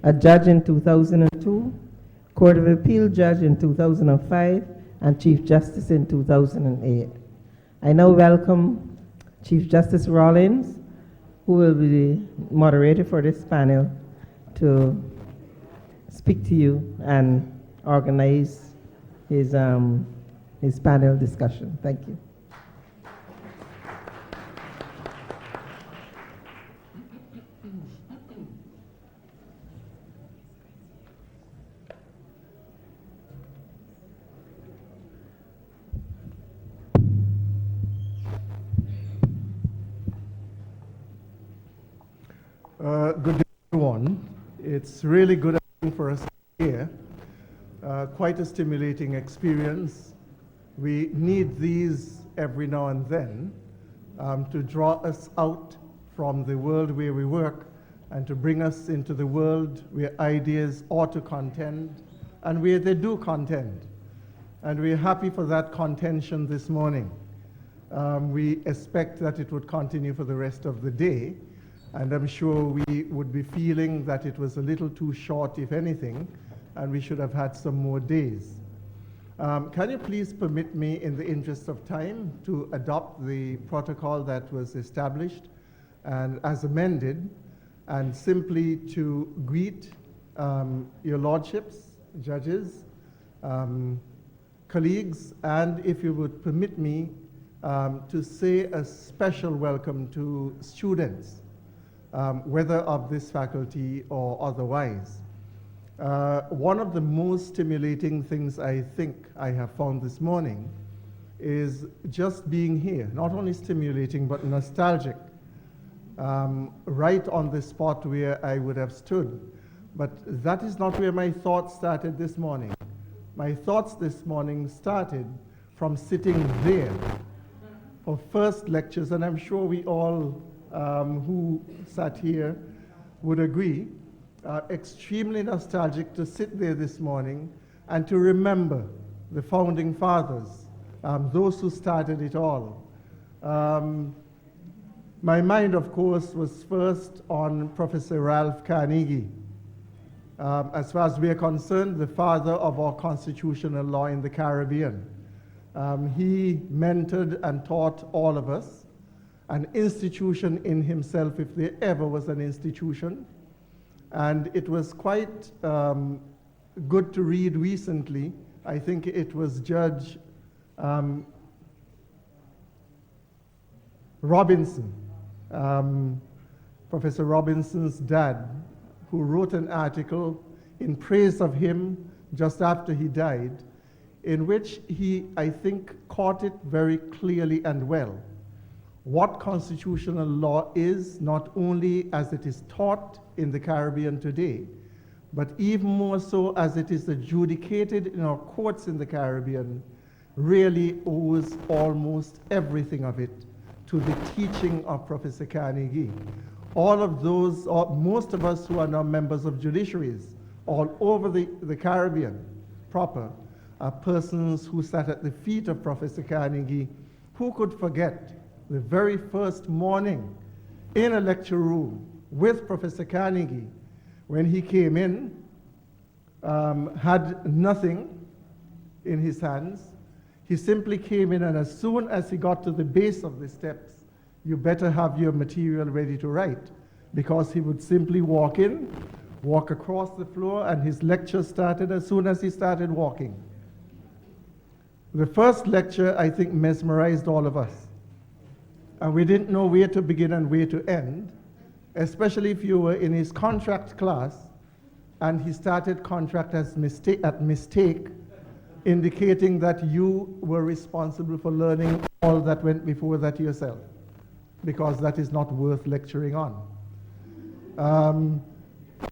a judge in 2002, Court of Appeal judge in 2005, and Chief Justice in 2008. I now welcome Chief Justice Rawlins, who will be the moderator for this panel, to speak to you and organize his panel discussion. Thank you. Good day, everyone. It's really good for us here. Quite a stimulating experience. We need these every now and then to draw us out from the world where we work and to bring us into the world where ideas ought to contend and where they do contend. And we're happy for that contention this morning. We expect that it would continue for the rest of the day. And I'm sure we would be feeling that it was a little too short, if anything, and we should have had some more days. Can you please permit me, in the interest of time, to adopt the protocol that was established and as amended, and simply to greet your lordships, judges, colleagues, and if you would permit me to say a special welcome to students. Whether of this faculty or otherwise. One of the most stimulating things I think I have found this morning is just being here. Not only stimulating, but nostalgic. Right on the spot where I would have stood. But that is not where my thoughts started this morning. My thoughts this morning started from sitting there for first lectures, and I'm sure we all who sat here would agree, extremely nostalgic to sit there this morning and to remember the founding fathers, those who started it all. My mind, of course, was first on Professor Ralph Carnegie. As far as we are concerned, the father of our constitutional law in the Caribbean. He mentored and taught all of us. An institution in himself, if there ever was an institution. And it was quite good to read recently. I think it was Judge Robinson, Professor Robinson's dad, who wrote an article in praise of him just after he died, in which he, I think, caught it very clearly and well. What constitutional law is, not only as it is taught in the Caribbean today, but even more so as it is adjudicated in our courts in the Caribbean, really owes almost everything of it to the teaching of Professor Carnegie. All of those, or most of us who are now members of judiciaries all over the Caribbean proper, are persons who sat at the feet of Professor Carnegie. Who could forget the very first morning in a lecture room with Professor Carnegie, when he came in, had nothing in his hands. He simply came in, and as soon as he got to the base of the steps, you better have your material ready to write, because he would simply walk in, walk across the floor, and his lecture started as soon as he started walking. The first lecture, I think, mesmerized all of us. And we didn't know where to begin and where to end, especially if you were in his contract class, and he started contract as mistake, indicating that you were responsible for learning all that went before that yourself, because that is not worth lecturing on.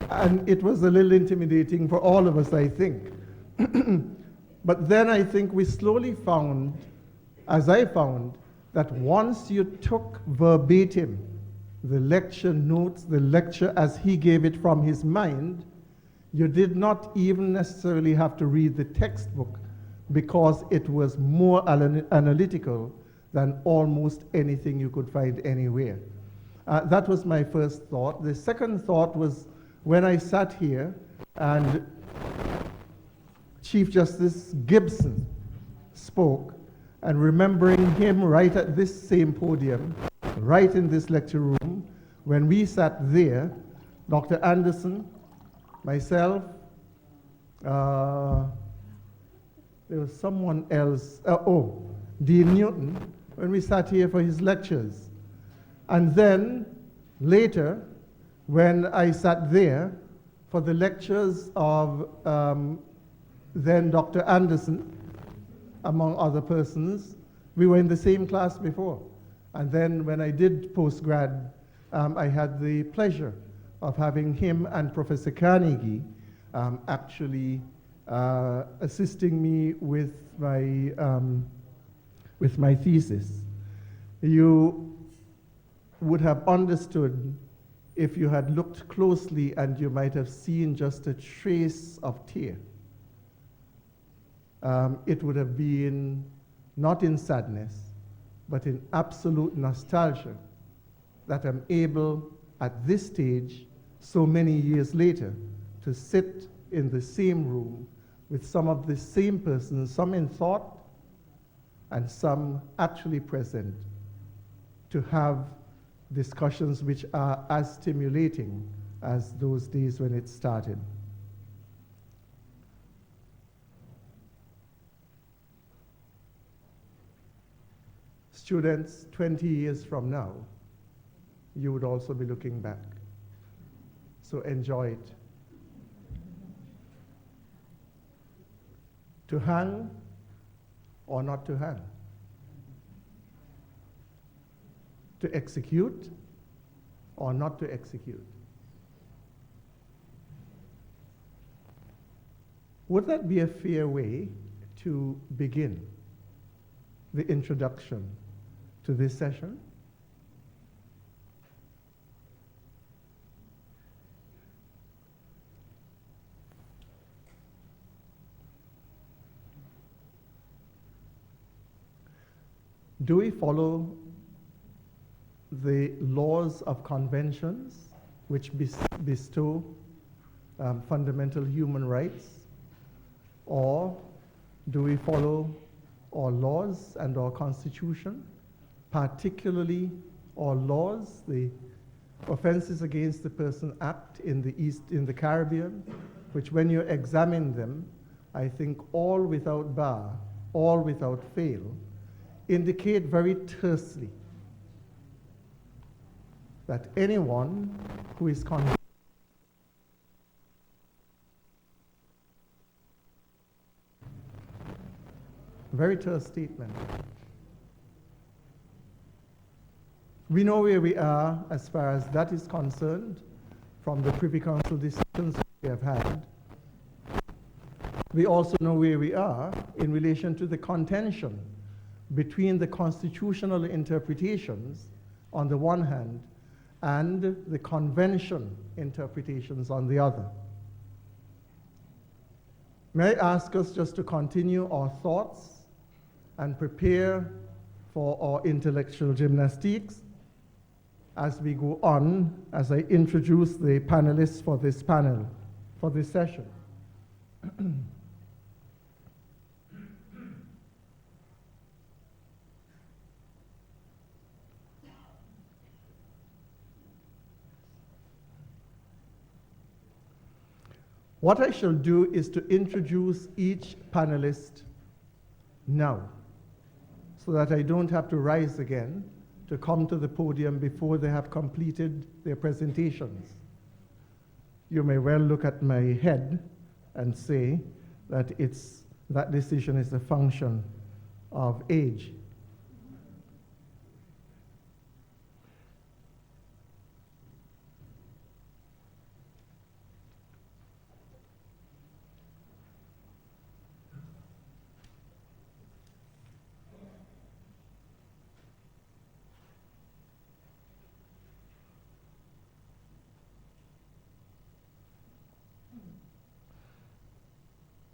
And it was a little intimidating for all of us, I think. But then I think we slowly found, as I found, that once you took verbatim the lecture notes, the lecture as he gave it from his mind, you did not even necessarily have to read the textbook, because it was more analytical than almost anything you could find anywhere. That was my first thought. The second thought was when I sat here and Chief Justice Gibson spoke, and remembering him right at this same podium, right in this lecture room, when we sat there, Dr. Anderson, myself, there was someone else, Dean Newton, when we sat here for his lectures. And then later, when I sat there for the lectures of then Dr. Anderson, among other persons, we were in the same class before. And then when I did postgrad, I had the pleasure of having him and Professor Carnegie actually assisting me with my thesis. You would have understood if you had looked closely, and you might have seen just a trace of tear. It would have been not in sadness, but in absolute nostalgia that I'm able at this stage, so many years later, to sit in the same room with some of the same persons, some in thought and some actually present, to have discussions which are as stimulating as those days when it started. Students, 20 years from now, you would also be looking back. So enjoy it. To hang or not to hang? To execute or not to execute? Would that be a fair way to begin the introduction to this session? Do we follow the laws of conventions which bestow fundamental human rights? Or do we follow our laws and our Constitution, particularly our laws, the Offenses Against the Person Act in the Caribbean, which when you examine them, I think all without bar, all without fail, indicate very tersely that anyone who is convicted very terse statement. We know where we are as far as that is concerned from the Privy Council decisions we have had. We also know where we are in relation to the contention between the constitutional interpretations on the one hand and the convention interpretations on the other. May I ask us just to continue our thoughts and prepare for our intellectual gymnastics as we go on, as I introduce the panelists for this panel, for this session. What I shall do is to introduce each panelist now, so that I don't have to rise again to come to the podium before they have completed their presentations. You may well look at my head and say that that decision is a function of age.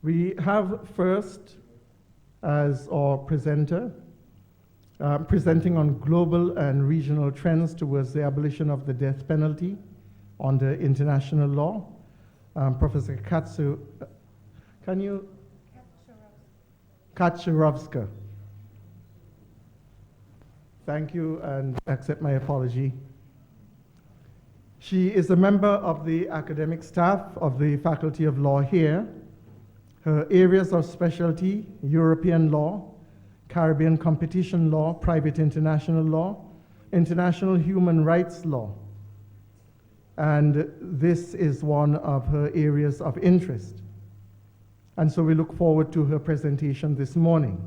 We have first, as our presenter, presenting on global and regional trends towards the abolition of the death penalty, under international law. Professor Kaczorowska. Thank you, and accept my apology. She is a member of the academic staff of the Faculty of Law here. Her areas of specialty: European law, Caribbean competition law, private international law, international human rights law. And this is one of her areas of interest. And so we look forward to her presentation this morning.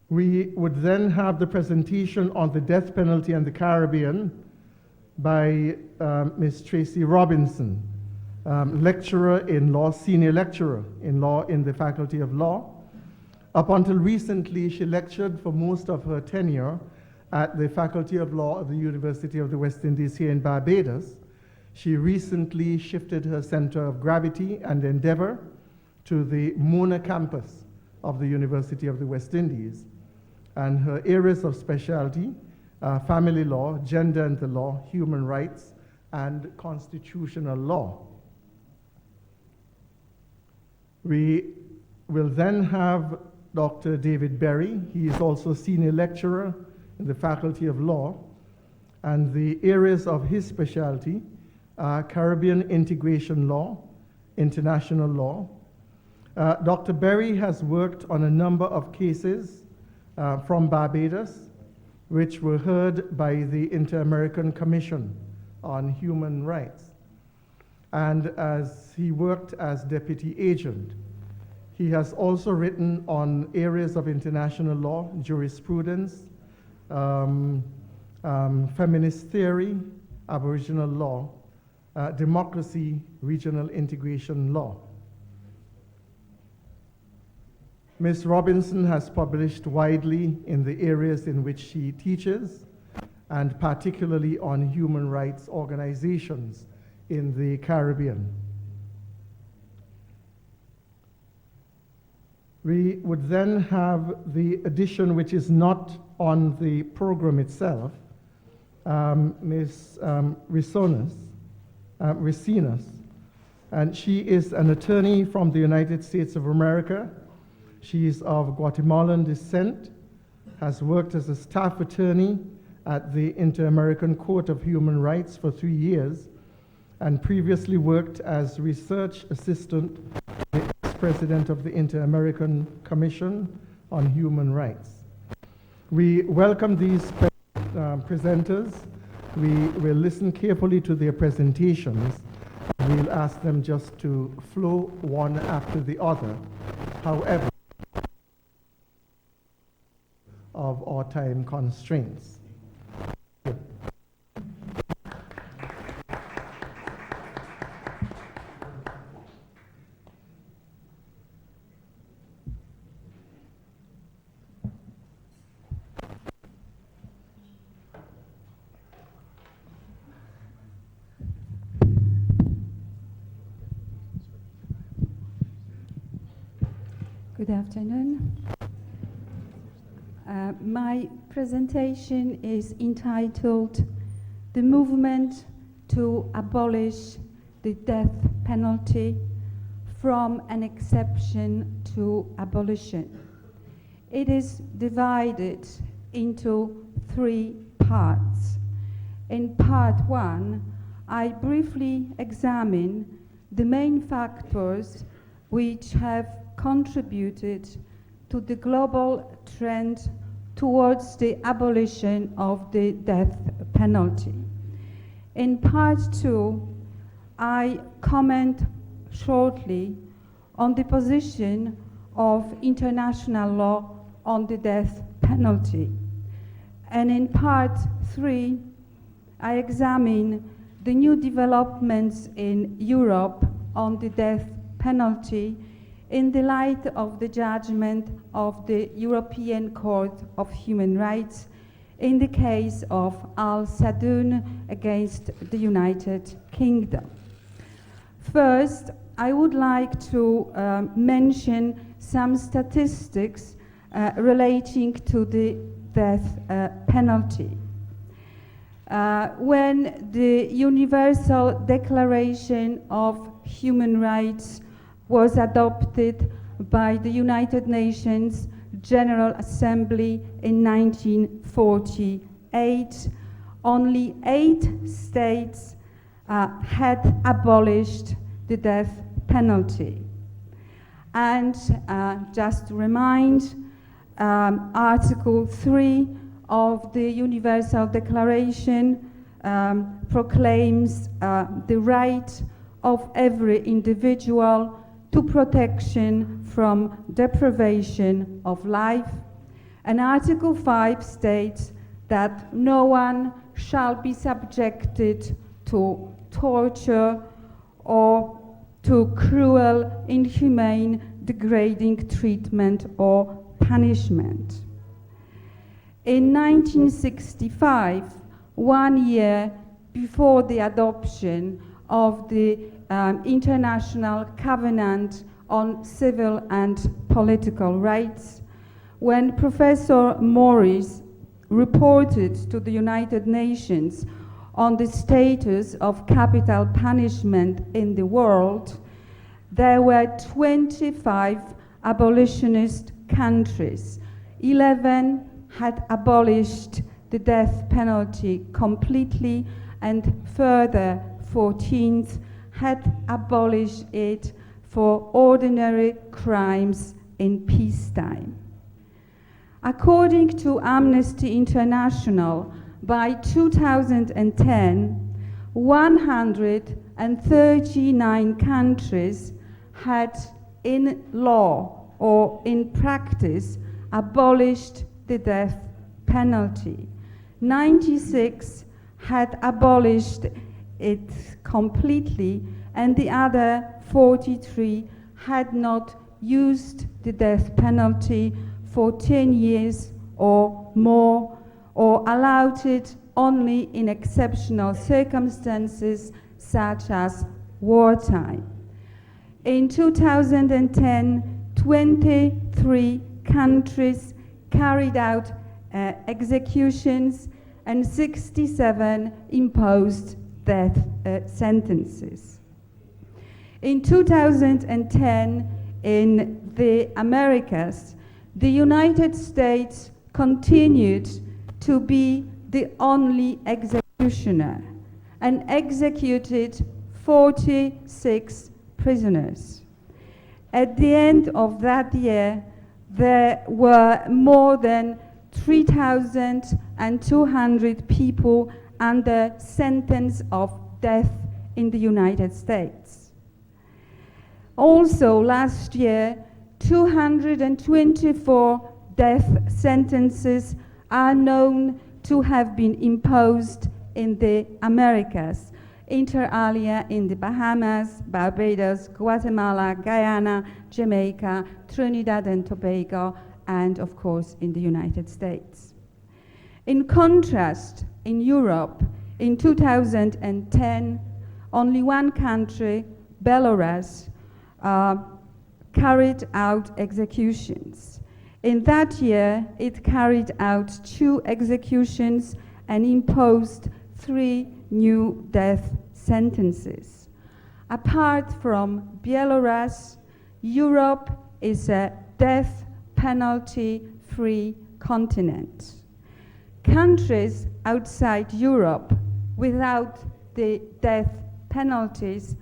We would then have the presentation on the death penalty in the Caribbean by Ms. Tracy Robinson, lecturer in law, senior lecturer in law in the Faculty of Law. Up until recently, she lectured for most of her tenure at the Faculty of Law of the University of the West Indies here in Barbados. She recently shifted her center of gravity and endeavor to the Mona campus of the University of the West Indies. And her areas of specialty are family law, gender and the law, human rights, and constitutional law. We will then have Dr. David Berry. He is also senior lecturer in the Faculty of Law, and the areas of his specialty are Caribbean integration law, international law. Dr. Berry has worked on a number of cases from Barbados, which were heard by the Inter-American Commission on Human Rights. And as he worked as deputy agent, he has also written on areas of international law, jurisprudence, feminist theory, Aboriginal law, democracy, regional integration law. Ms. Robinson has published widely in the areas in which she teaches, and particularly on human rights organizations in the Caribbean. We would then have the addition, which is not on the program itself, Ms. Ricinas, and she is an attorney from the United States of America. She is of Guatemalan descent, has worked as a staff attorney at the Inter-American Court of Human Rights for 3 years, and previously worked as research assistant to the president of the Inter-American Commission on Human Rights. We welcome these presenters. We will listen carefully to their presentations. We'll ask them just to flow one after the other. However, of our time constraints. Good afternoon. My presentation is entitled "The Movement to Abolish the Death Penalty from an Exception to Abolition." It is divided into 3 parts. In part 1, I briefly examine the main factors which have contributed to the global trend towards the abolition of the death penalty. In part 2, I comment shortly on the position of international law on the death penalty. And in part 3, I examine the new developments in Europe on the death penalty in the light of the judgment of the European Court of Human Rights in the case of Al Sadoun against the United Kingdom. First, I would like to mention some statistics relating to the death penalty. when the Universal Declaration of Human Rights was adopted by the United Nations General Assembly in 1948, only 8 states had abolished the death penalty. And just to remind, Article 3 of the Universal Declaration proclaims the right of every individual to protection from deprivation of life. And Article 5 states that no one shall be subjected to torture or to cruel, inhumane, degrading treatment or punishment. In 1965, 1 year before the adoption of the International Covenant on Civil and Political Rights, when Professor Morris reported to the United Nations on the status of capital punishment in the world, there were 25 abolitionist countries. 11 had abolished the death penalty completely, and further 14 had abolished it for ordinary crimes in peacetime. According to Amnesty International, by 2010, 139 countries had in law or in practice abolished the death penalty. 96 had abolished it completely, and the other 43 had not used the death penalty for 10 years or more, or allowed it only in exceptional circumstances such as wartime. In 2010, 23 countries carried out executions and 67 imposed death sentences. In 2010, in the Americas, the United States continued to be the only executioner and executed 46 prisoners. At the end of that year, there were more than 3,200 people under sentence of death in the United States. Also, last year, 224 death sentences are known to have been imposed in the Americas, inter alia in the Bahamas, Barbados, Guatemala, Guyana, Jamaica, Trinidad and Tobago, and of course in the United States. In contrast, in Europe, in 2010, only one country, Belarus, carried out executions. In that year, it carried out 2 executions and imposed 3 new death sentences. Apart from Belarus, Europe is a death penalty-free continent. Countries outside Europe without the death penalties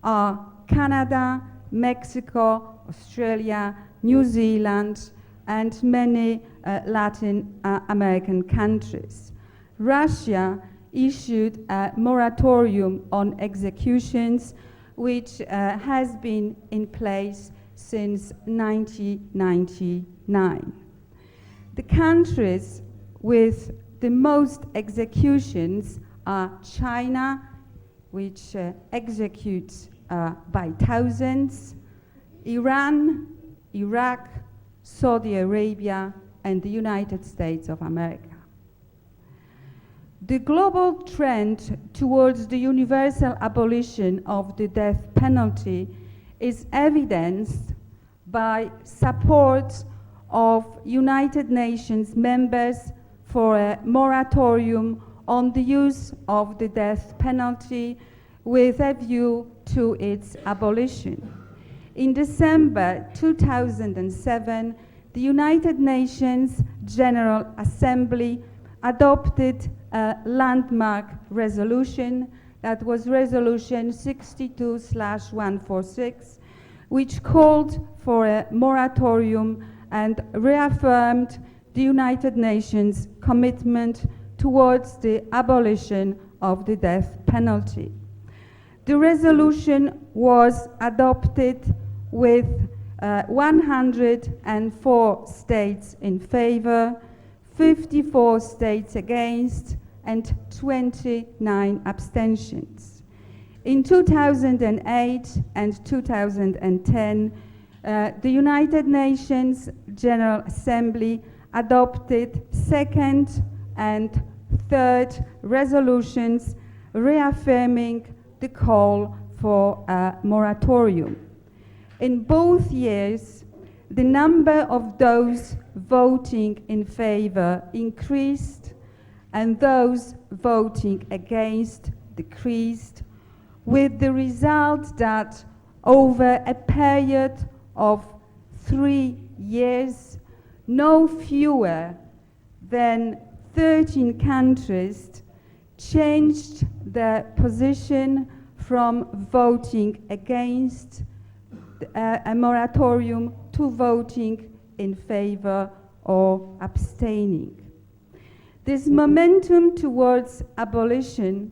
are Canada, Mexico, Australia, New Zealand, and many Latin American countries. Russia issued a moratorium on executions, which has been in place since 1999. The countries with the most executions are China, which executes by thousands, Iran, Iraq, Saudi Arabia, and the United States of America. The global trend towards the universal abolition of the death penalty is evidenced by support of United Nations members for a moratorium on the use of the death penalty with a view to its abolition. In December 2007, the United Nations General Assembly adopted a landmark resolution, that was Resolution 62/146, which called for a moratorium and reaffirmed the United Nations commitment towards the abolition of the death penalty. The resolution was adopted with 104 states in favor, 54 states against, and 29 abstentions. In 2008 and 2010, the United Nations General Assembly adopted second and third resolutions reaffirming the call for a moratorium. In both years, the number of those voting in favor increased and those voting against decreased, with the result that over a period of 3 years, no fewer than 13 countries changed their position from voting against a moratorium to voting in favor or abstaining. This momentum towards abolition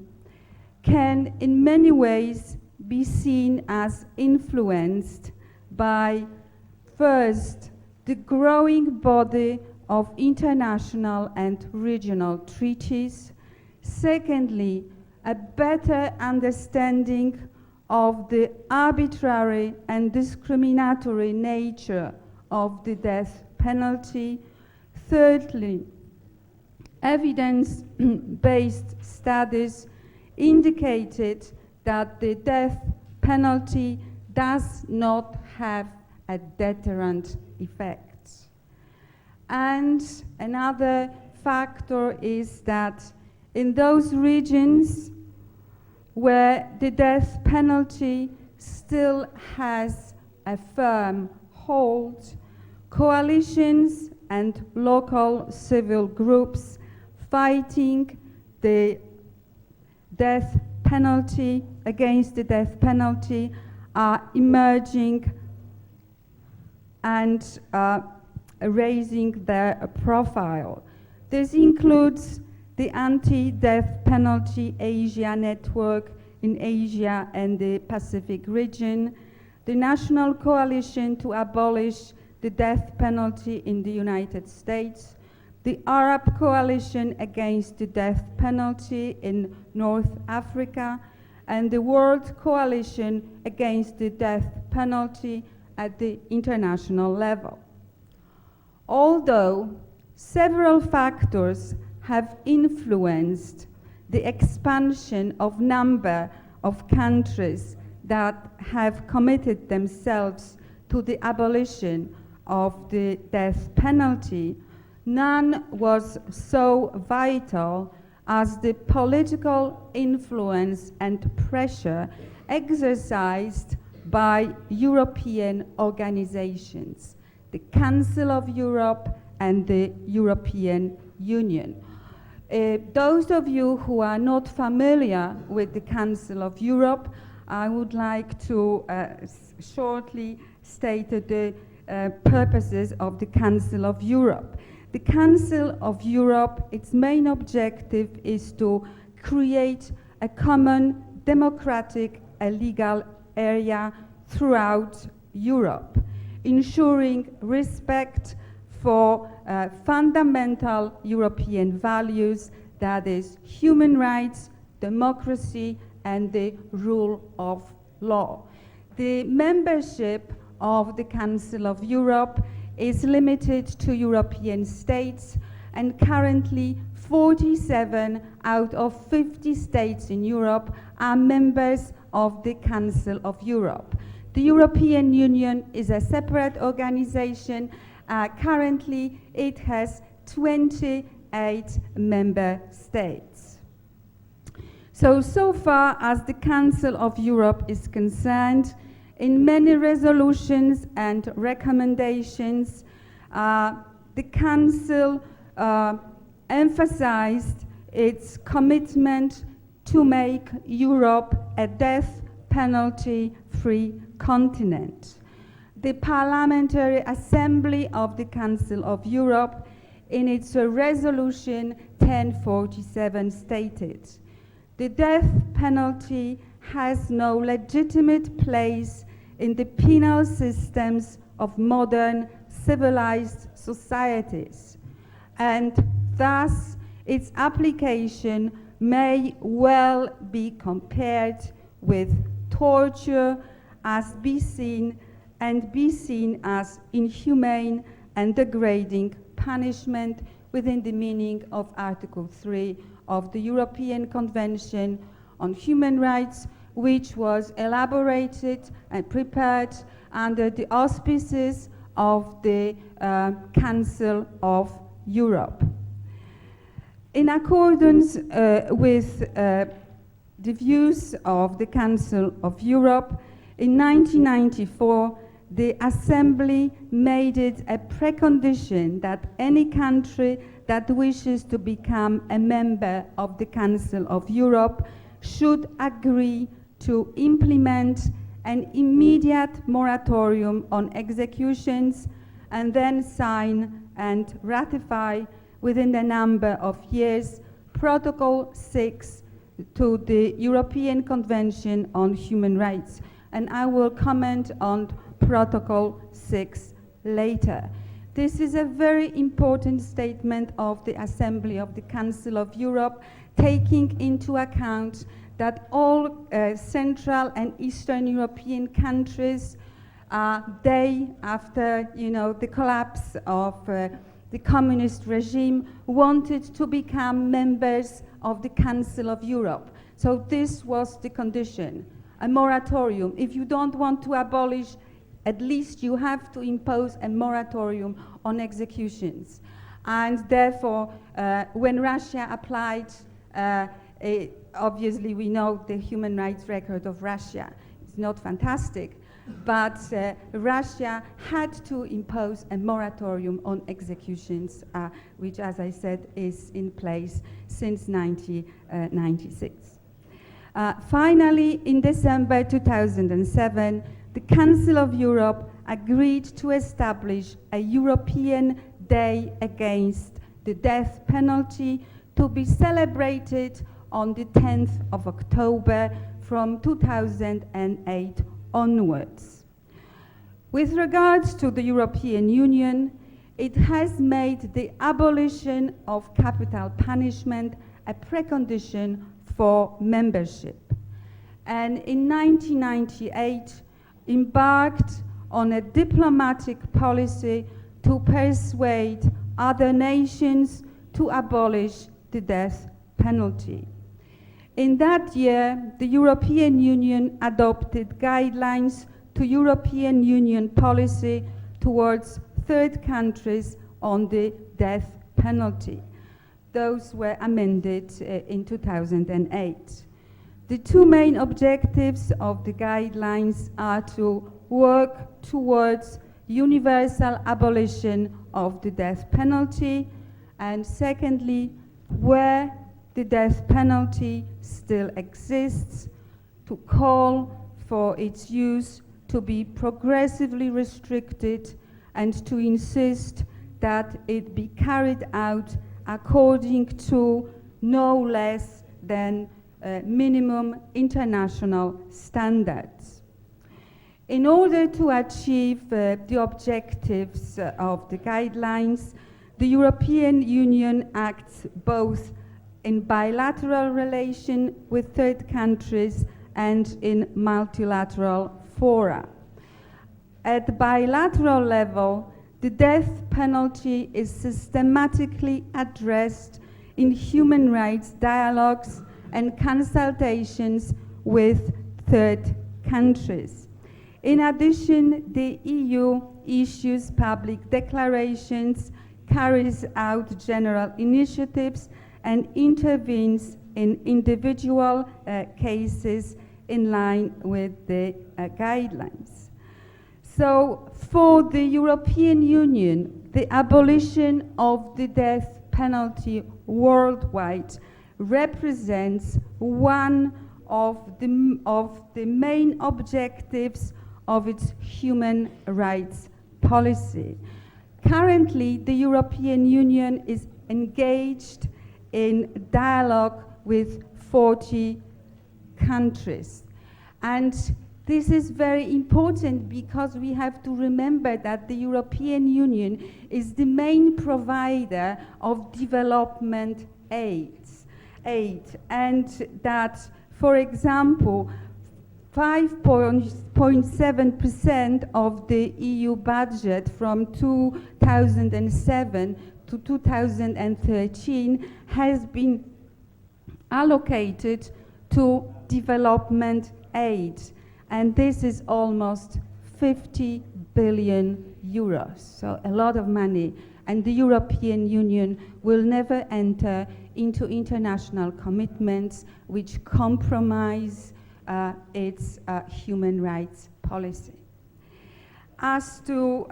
can in many ways be seen as influenced by, first, the growing body of international and regional treaties, secondly, a better understanding of the arbitrary and discriminatory nature of the death penalty, thirdly, evidence-based studies indicated that the death penalty does not have a deterrent effect. And another factor is that in those regions where the death penalty still has a firm hold, coalitions and local civil groups fighting the death penalty, against the death penalty, are emerging and raising their profile. This includes the Anti-Death Penalty Asia Network in Asia and the Pacific region, the National Coalition to Abolish the Death Penalty in the United States, the Arab Coalition Against the Death Penalty in North Africa, and the World Coalition Against the Death Penalty at the international level. Although several factors have influenced the expansion of number of countries that have committed themselves to the abolition of the death penalty, none was so vital as the political influence and pressure exercised by European organizations, the Council of Europe and the European Union. Those of you who are not familiar with the Council of Europe, I would like to shortly state the purposes of the Council of Europe. The Council of Europe, its main objective is to create a common democratic legal area throughout Europe, ensuring respect for fundamental European values, that is human rights, democracy, and the rule of law. The membership of the Council of Europe is limited to European states, and currently 47 out of 50 states in Europe are members of the Council of Europe. The European Union is a separate organization. Currently, it has 28 member states. So far as the Council of Europe is concerned, in many resolutions and recommendations, the Council emphasized its commitment to make Europe a death penalty-free continent. The Parliamentary Assembly of the Council of Europe, in its resolution 1047, stated, "The death penalty has no legitimate place in the penal systems of modern civilized societies, and thus its application may well be compared with torture as be seen as inhumane and degrading punishment within the meaning of Article 3 of the European Convention on Human Rights, which was elaborated and prepared under the auspices of the Council of Europe." In accordance with the views of the Council of Europe, in 1994, the Assembly made it a precondition that any country that wishes to become a member of the Council of Europe should agree to implement an immediate moratorium on executions and then sign and ratify within a number of years Protocol 6 to the European Convention on Human Rights. And I will comment on Protocol 6 later. This is a very important statement of the Assembly of the Council of Europe, taking into account that all Central and Eastern European countries, they, after the collapse of the communist regime, wanted to become members of the Council of Europe. So this was the condition, a moratorium. If you don't want to abolish, at least you have to impose a moratorium on executions. And therefore, when Russia applied, obviously we know the human rights record of Russia. It's not fantastic, but Russia had to impose a moratorium on executions, which, as I said, is in place since 1996. Finally, in December 2007, the Council of Europe agreed to establish a European Day Against the Death Penalty to be celebrated on the 10th of October from 2008 onwards. With regards to the European Union, it has made the abolition of capital punishment a precondition for membership, and in 1998 embarked on a diplomatic policy to persuade other nations to abolish the death penalty. In that year, the European Union adopted guidelines to European Union policy towards third countries on the death penalty. Those were amended in 2008. The two main objectives of the guidelines are to work towards universal abolition of the death penalty, and secondly, where the death penalty still exists, to call for its use to be progressively restricted and to insist that it be carried out according to no less than minimum international standards. In order to achieve the objectives of the guidelines, the European Union acts both in bilateral relation with third countries and in multilateral fora. At bilateral level, the death penalty is systematically addressed in human rights dialogues and consultations with third countries. In addition, the EU issues public declarations, carries out general initiatives, and intervenes in individual cases in line with the guidelines. So for the European Union, the abolition of the death penalty worldwide represents one of the main objectives of its human rights policy. Currently, the European Union is engaged in dialogue with 40 countries. And this is very important because we have to remember that the European Union is the main provider of development aid, and that, for example, 5.7% of the EU budget from 2007 to 2013 has been allocated to development aid, and this is almost 50 billion euros, so a lot of money. And the European Union will never enter into international commitments which compromise its human rights policy. As to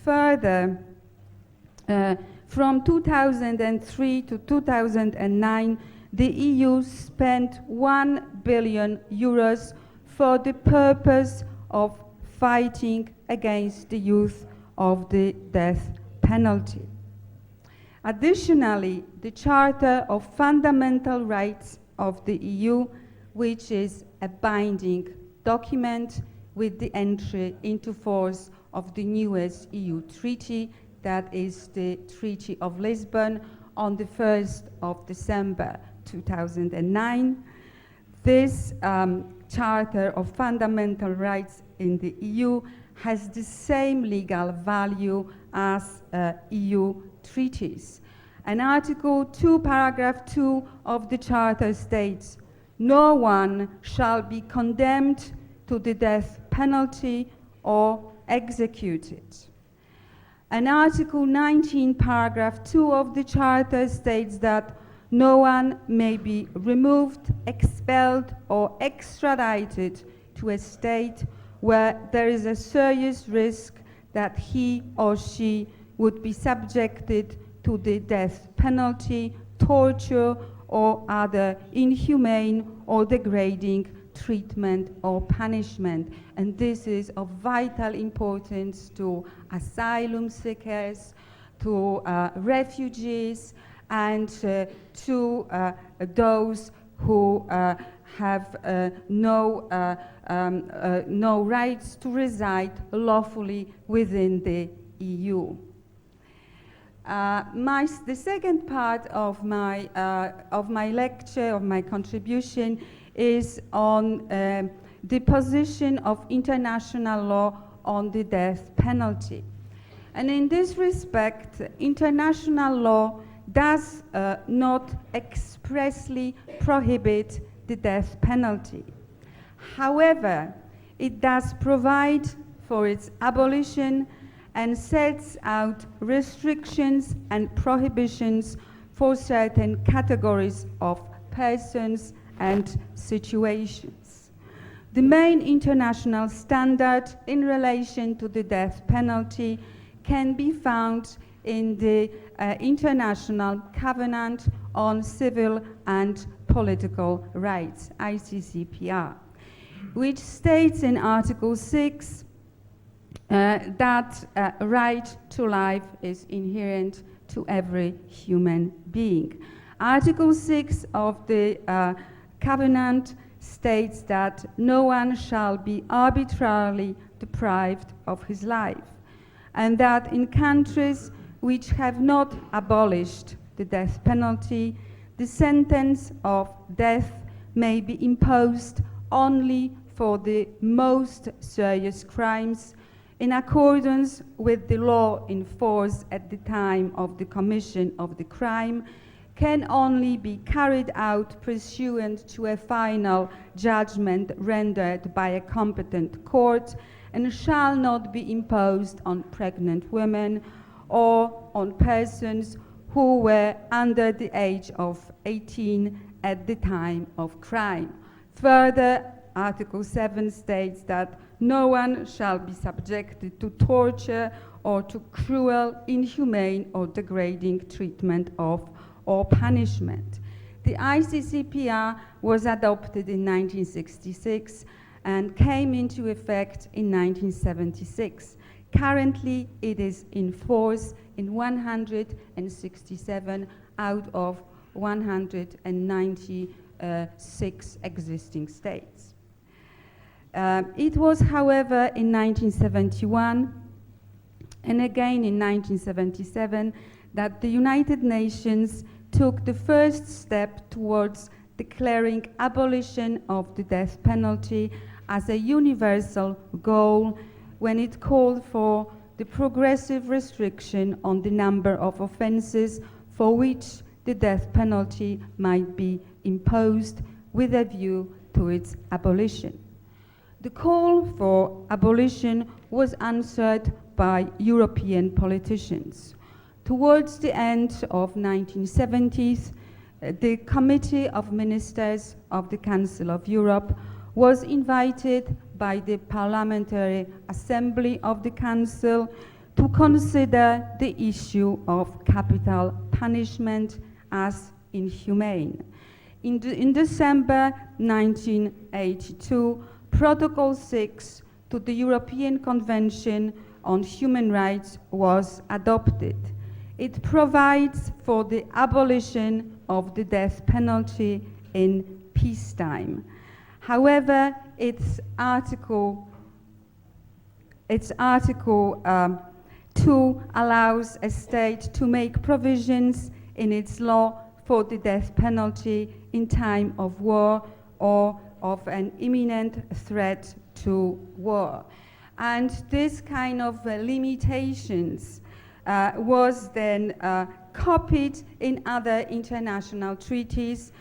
further, from 2003 to 2009, the EU spent 1 billion euros for the purpose of fighting against the use of the death penalty. Additionally, the Charter of Fundamental Rights of the EU, which is a binding document with the entry into force of the newest EU treaty, that is the Treaty of Lisbon, on the 1st of December 2009. This Charter of Fundamental Rights in the EU has the same legal value as EU treaties. And Article 2, Paragraph 2 of the Charter states, "No one shall be condemned to the death penalty or executed." And Article 19, Paragraph 2 of the Charter states that no one may be removed, expelled, or extradited to a state where there is a serious risk that he or she would be subjected to the death penalty, torture, or other inhumane or degrading treatment or punishment. And this is of vital importance to asylum seekers, to refugees, and to those who have no rights to reside lawfully within the EU. The second part of my lecture, of my contribution, is on the position of international law on the death penalty. And in this respect, international law does not expressly prohibit the death penalty. However, it does provide for its abolition and sets out restrictions and prohibitions for certain categories of persons and situations. The main international standard in relation to the death penalty can be found in the International Covenant on Civil and Political Rights, ICCPR, which states in Article 6 that right to life is inherent to every human being. Article 6 of the Covenant states that no one shall be arbitrarily deprived of his life, and that in countries which have not abolished the death penalty, the sentence of death may be imposed only for the most serious crimes in accordance with the law in force at the time of the commission of the crime, can only be carried out pursuant to a final judgment rendered by a competent court, and shall not be imposed on pregnant women or on persons who were under the age of 18 at the time of crime. Further, Article 7 states that no one shall be subjected to torture or to cruel, inhumane, or degrading treatment of or punishment. The ICCPR was adopted in 1966 and came into effect in 1976. Currently, it is in force in 167 out of 196 existing states. It was, however, in 1971 and again in 1977 that the United Nations took the first step towards declaring abolition of the death penalty as a universal goal when it called for the progressive restriction on the number of offenses for which the death penalty might be imposed with a view to its abolition. The call for abolition was answered by European politicians. Towards the end of 1970s, the Committee of Ministers of the Council of Europe was invited by the Parliamentary Assembly of the Council to consider the issue of capital punishment as inhumane. In December 1982, Protocol 6 to the European Convention on Human Rights was adopted. It provides for the abolition of the death penalty in peacetime. However, its Article 2 allows a state to make provisions in its law for the death penalty in time of war or of an imminent threat to war. And this kind of limitations was then copied in other international treaties.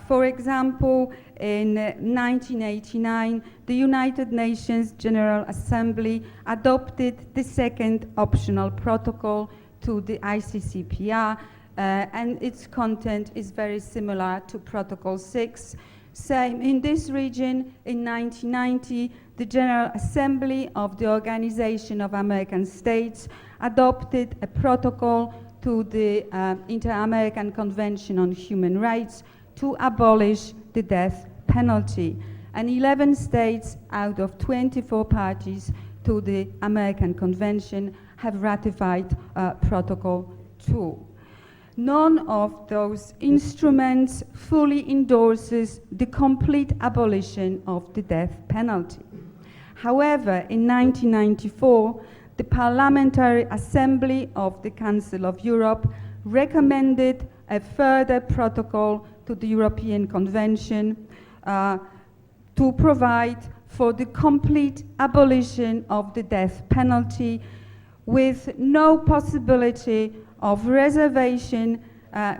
For example, in 1989, the United Nations General Assembly adopted the second optional protocol to the ICCPR, and its content is very similar to Protocol 6. Same in this region, in 1990, the General Assembly of the Organization of American States adopted a protocol to the Inter-American Convention on Human Rights to abolish the death penalty. And 11 states out of 24 parties to the American Convention have ratified Protocol 2. None of those instruments fully endorses the complete abolition of the death penalty. However, in 1994, the Parliamentary Assembly of the Council of Europe recommended a further protocol to the European Convention to provide for the complete abolition of the death penalty with no possibility of reservation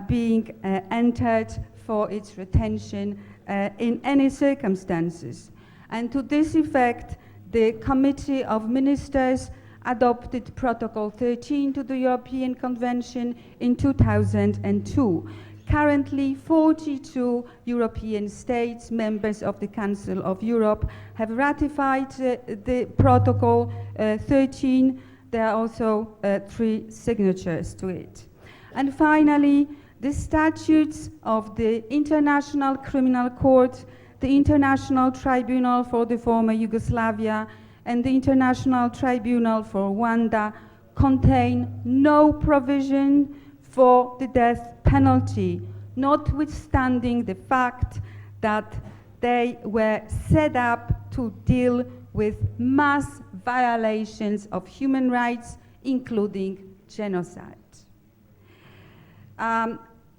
being entered for its retention in any circumstances. And to this effect, the Committee of Ministers adopted Protocol 13 to the European Convention in 2002. Currently, 42 European states, members of the Council of Europe, have ratified the Protocol 13. There are also 3 signatures to it. And finally, the statutes of the International Criminal Court, the International Tribunal for the former Yugoslavia, and the International Tribunal for Rwanda contain no provision for the death penalty, notwithstanding the fact that they were set up to deal with mass violations of human rights, including genocide.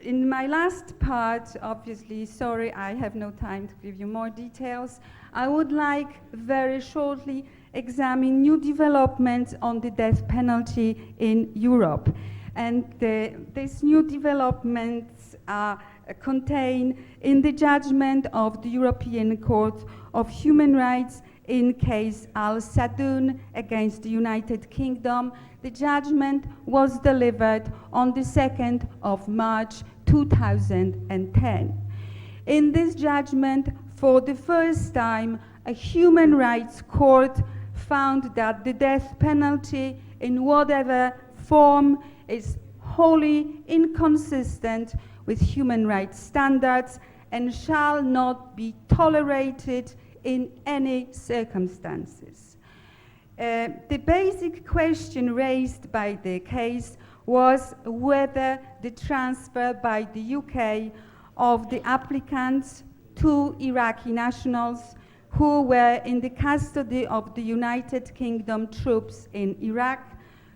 In my last part, obviously, sorry, I have no time to give you more details. I would like very shortly examine new developments on the death penalty in Europe. And these new developments are contained in the judgment of the European Court of Human Rights in case Al Sadoun against the United Kingdom. The judgment was delivered on the 2nd of March 2010. In this judgment, for the first time, a human rights court found that the death penalty in whatever form is wholly inconsistent with human rights standards and shall not be tolerated in any circumstances. The basic question raised by the case was whether the transfer by the UK of the applicants, 2 Iraqi nationals who were in the custody of the United Kingdom troops in Iraq,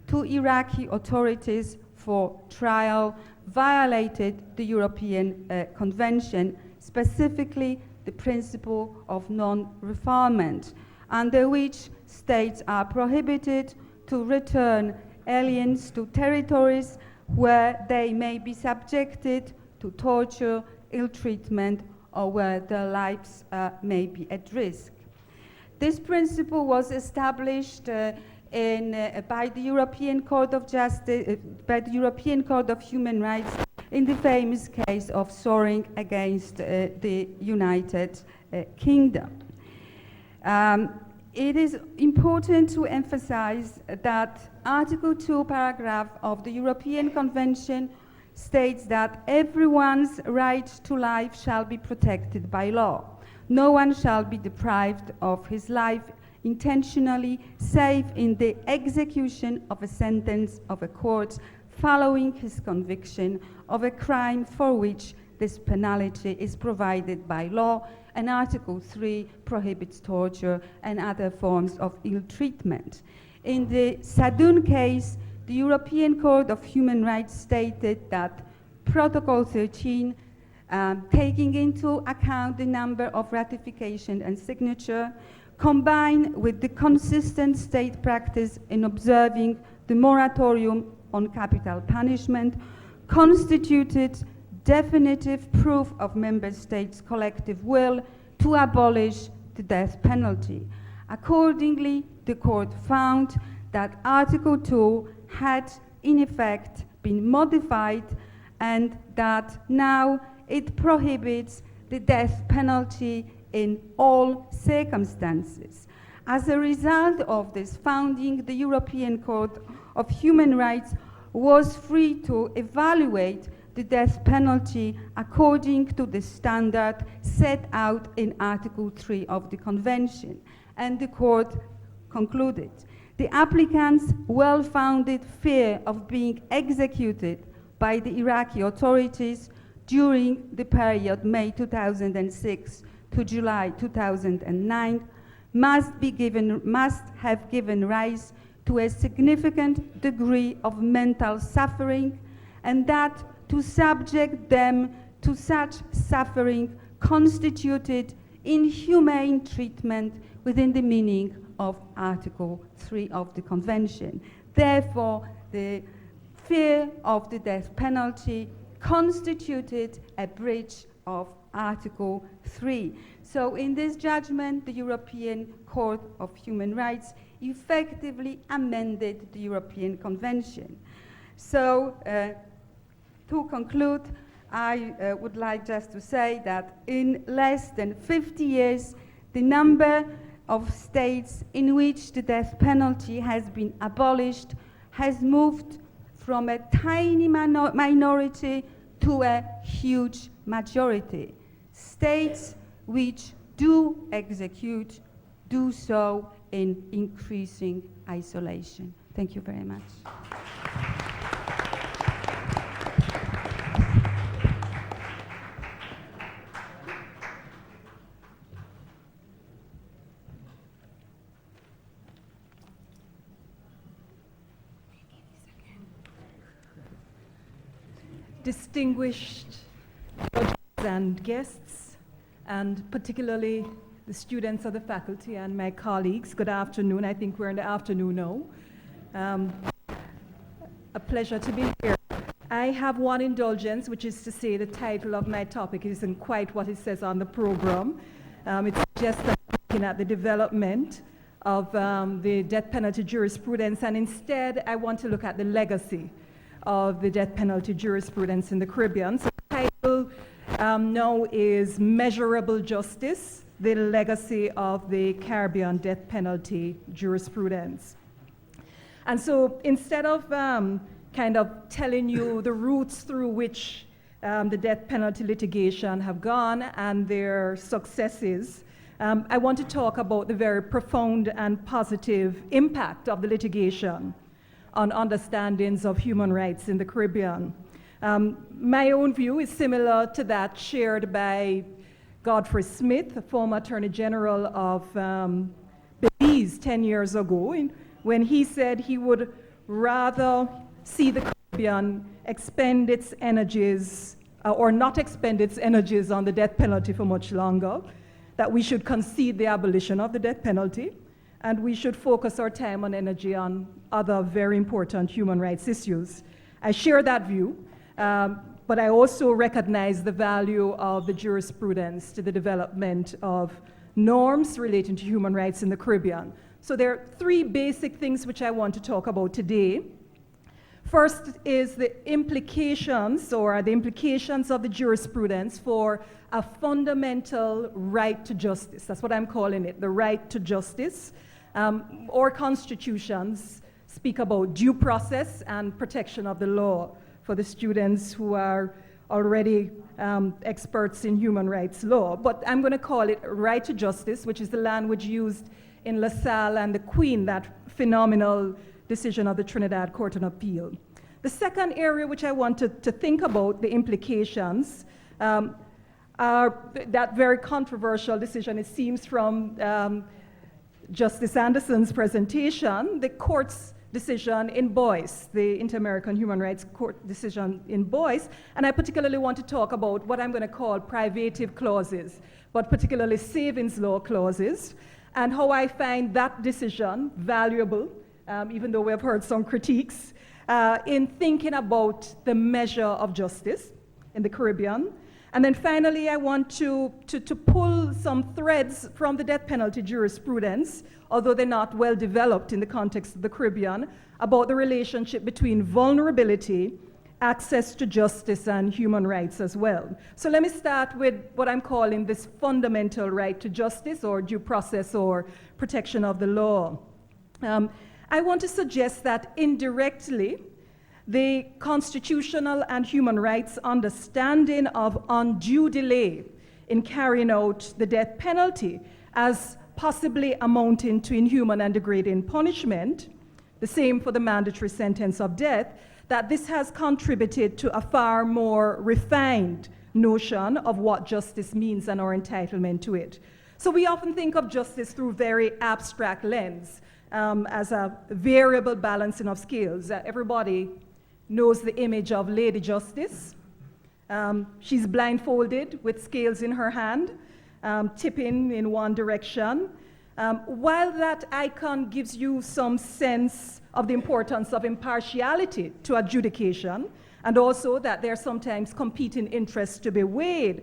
to Iraqi authorities for trial, violated the European Convention, specifically the principle of non-refoulement, under which states are prohibited to return aliens to territories where they may be subjected to torture, ill treatment, or where their lives may be at risk. This principle was established by the European Court of Justice, by the European Court of Human Rights in the famous case of Soring against the United Kingdom. It is important to emphasize that Article 2, paragraph of the European Convention states that everyone's right to life shall be protected by law. No one shall be deprived of his life intentionally, save in the execution of a sentence of a court following his conviction of a crime for which this penalty is provided by law, and Article 3 prohibits torture and other forms of ill treatment. In the Sadoun case, the European Court of Human Rights stated that Protocol 13, taking into account the number of ratification and signature, combined with the consistent state practice in observing the moratorium on capital punishment, constituted definitive proof of member states' collective will to abolish the death penalty. Accordingly, the court found that Article 2 had in effect been modified and that now it prohibits the death penalty in all circumstances. As a result of this founding, the European Court of Human Rights was free to evaluate the death penalty according to the standard set out in Article 3 of the Convention. And the court concluded, the applicant's well-founded fear of being executed by the Iraqi authorities during the period May 2006 to July 2009 must have given rise to a significant degree of mental suffering, and that to subject them to such suffering constituted inhumane treatment within the meaning of Article 3 of the Convention. Therefore, the fear of the death penalty constituted a breach of Article 3. So in this judgment, the European Court of Human Rights effectively amended the European Convention. So to conclude, I would like just to say that in less than 50 years, the number of states in which the death penalty has been abolished has moved from a tiny minority to a huge majority. States which do execute do so in increasing isolation. Thank you very much. Distinguished judges and guests, and particularly the students of the faculty and my colleagues, good afternoon. I think we're in the afternoon now. A pleasure to be here. I have one indulgence, which is to say the title of my topic isn't quite what it says on the program. It's just that we looking at the development of the death penalty jurisprudence, and instead I want to look at the legacy of the death penalty jurisprudence in the Caribbean. So the title now is Measurable Justice, the Legacy of the Caribbean Death Penalty Jurisprudence. And so instead of kind of telling you the routes through which the death penalty litigation have gone and their successes, I want to talk about the very profound and positive impact of the litigation on understandings of human rights in the Caribbean. My own view is similar to that shared by Godfrey Smith, the former Attorney General of Belize 10 years ago, when he said he would rather see the Caribbean expend its energies, or not expend its energies on the death penalty for much longer, that we should concede the abolition of the death penalty, and we should focus our time and energy on other very important human rights issues. I share that view, but I also recognize the value of the jurisprudence to the development of norms relating to human rights in the Caribbean. So there are three basic things which I want to talk about today. First is the implications of the jurisprudence for a fundamental right to justice. That's what I'm calling it, the right to justice. Our constitutions speak about due process and protection of the law for the students who are already experts in human rights law. But I'm going to call it right to justice, which is the language used in LaSalle and the Queen, that phenomenal decision of the Trinidad Court of Appeal. The second area which I wanted to think about, the implications, are that very controversial decision, it seems, from Justice Anderson's presentation, the court's decision in Boyce, the Inter-American Human Rights Court decision in Boyce, and I particularly want to talk about what I'm going to call privative clauses, but particularly savings law clauses, and how I find that decision valuable, even though we have heard some critiques, in thinking about the measure of justice in the Caribbean. And then finally, I want to pull some threads from the death penalty jurisprudence, although they're not well developed in the context of the Caribbean, about the relationship between vulnerability, access to justice, and human rights as well. So let me start with what I'm calling this fundamental right to justice, or due process, or protection of the law. I want to suggest that indirectly, the constitutional and human rights understanding of undue delay in carrying out the death penalty as possibly amounting to inhuman and degrading punishment, the same for the mandatory sentence of death, that this has contributed to a far more refined notion of what justice means and our entitlement to it. So we often think of justice through very abstract lens, as a variable balancing of scales. Everybody knows the image of Lady Justice. She's blindfolded with scales in her hand, tipping in one direction. While that icon gives you some sense of the importance of impartiality to adjudication, and also that there are sometimes competing interests to be weighed,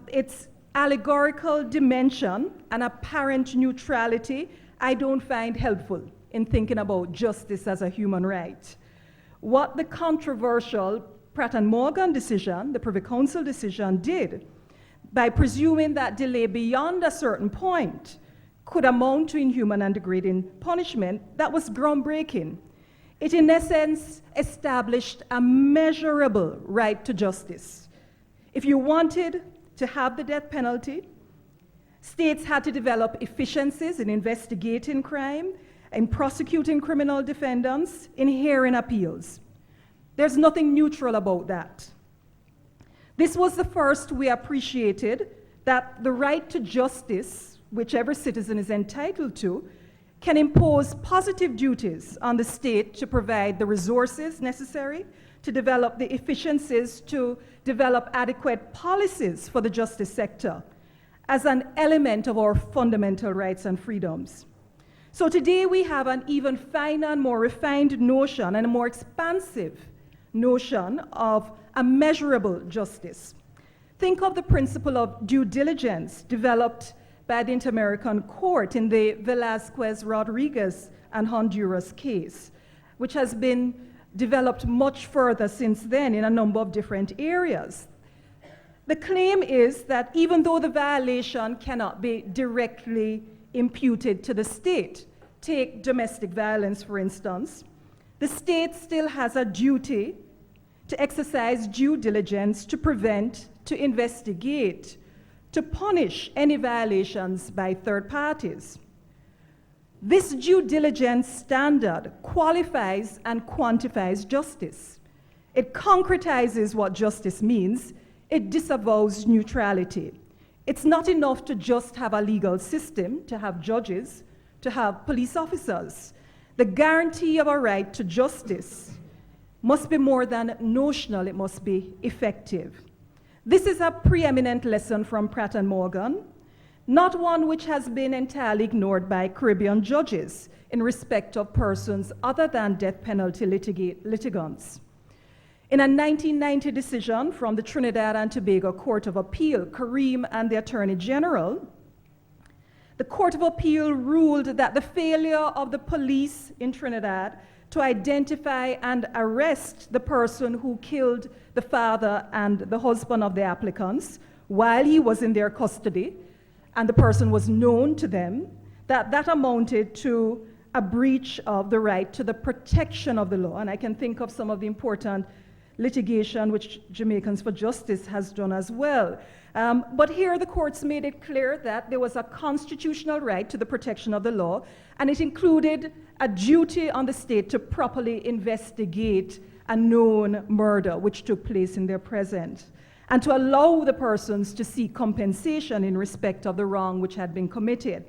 its allegorical dimension and apparent neutrality I don't find helpful in thinking about justice as a human right. What the controversial Pratt and Morgan decision, the Privy Council decision, did, by presuming that delay beyond a certain point could amount to inhuman and degrading punishment, that was groundbreaking. It, in essence, established a measurable right to justice. If you wanted to have the death penalty, states had to develop efficiencies in investigating crime, in prosecuting criminal defendants, in hearing appeals. There's nothing neutral about that. This was the first we appreciated that the right to justice, which every citizen is entitled to, can impose positive duties on the state to provide the resources necessary to develop the efficiencies to develop adequate policies for the justice sector as an element of our fundamental rights and freedoms. So today we have an even finer and more refined notion and a more expansive notion of a measurable justice. Think of the principle of due diligence developed by the Inter-American Court in the Velazquez-Rodriguez and Honduras case, which has been developed much further since then in a number of different areas. The claim is that even though the violation cannot be directly imputed to the state, take domestic violence for instance, the state still has a duty to exercise due diligence to prevent, to investigate, to punish any violations by third parties. This due diligence standard qualifies and quantifies justice. It concretizes what justice means. It disavows neutrality. It's not enough to just have a legal system, to have judges, to have police officers. The guarantee of a right to justice must be more than notional, it must be effective. This is a preeminent lesson from Pratt and Morgan, not one which has been entirely ignored by Caribbean judges in respect of persons other than death penalty litigants. In a 1990 decision from the Trinidad and Tobago Court of Appeal, Kareem and the Attorney General, the Court of Appeal ruled that the failure of the police in Trinidad to identify and arrest the person who killed the father and the husband of the applicants while he was in their custody, and the person was known to them, that amounted to a breach of the right to the protection of the law. And I can think of some of the important litigation which Jamaicans for Justice has done as well. But here the courts made it clear that there was a constitutional right to the protection of the law, and it included a duty on the state to properly investigate a known murder which took place in their presence, and to allow the persons to seek compensation in respect of the wrong which had been committed.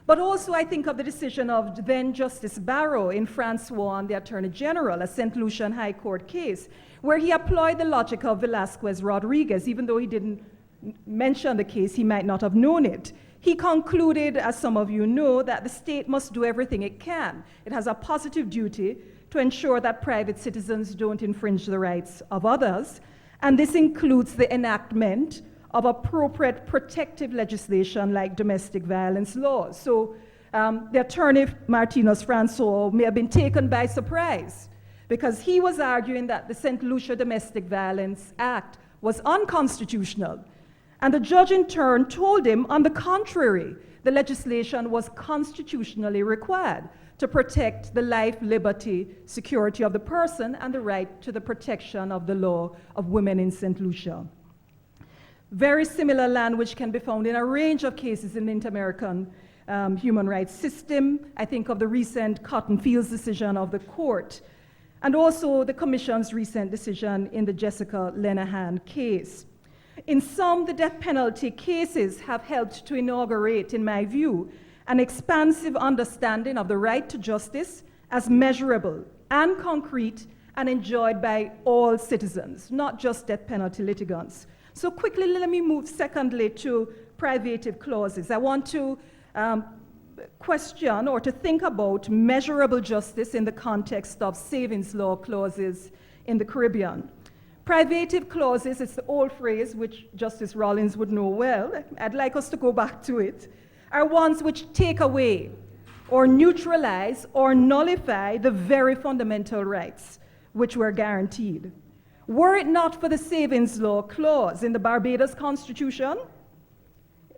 But also I think of the decision of then Justice Barrow in Francois and the Attorney General, a St. Lucian High Court case, where he applied the logic of Velazquez-Rodriguez. Even though he didn't mention the case, he might not have known it. He concluded, as some of you know, that the state must do everything it can. It has a positive duty to ensure that private citizens don't infringe the rights of others, and this includes the enactment of appropriate protective legislation like domestic violence laws. So the attorney, Martinez Francois, may have been taken by surprise because he was arguing that the St. Lucia Domestic Violence Act was unconstitutional. And the judge in turn told him, on the contrary, the legislation was constitutionally required to protect the life, liberty, security of the person and the right to the protection of the law of women in St. Lucia. Very similar language can be found in a range of cases in the Inter-American human rights system. I think of the recent Cotton Fields decision of the court, and also the Commission's recent decision in the Jessica Lenahan case. In some, the death penalty cases have helped to inaugurate, in my view, an expansive understanding of the right to justice as measurable and concrete and enjoyed by all citizens, not just death penalty litigants. So quickly, let me move secondly to privative clauses. I want to question or to think about measurable justice in the context of savings law clauses in the Caribbean. Privative clauses, it's the old phrase which Justice Rawlings would know well, I'd like us to go back to it, are ones which take away or neutralize or nullify the very fundamental rights which were guaranteed. Were it not for the savings law clause in the Barbados Constitution,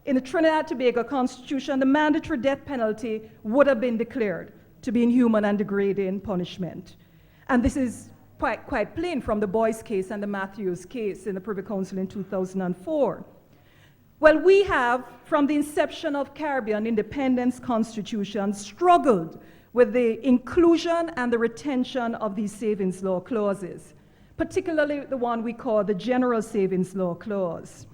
in the Trinidad and Tobago Constitution, the mandatory death penalty would have been declared to be inhuman and degrading punishment. And this is quite plain from the Boyce case and the Matthews case in the Privy Council in 2004. Well, we have, from the inception of Caribbean independence constitution, struggled with the inclusion and the retention of these savings law clauses, particularly the one we call the General Savings Law Clause,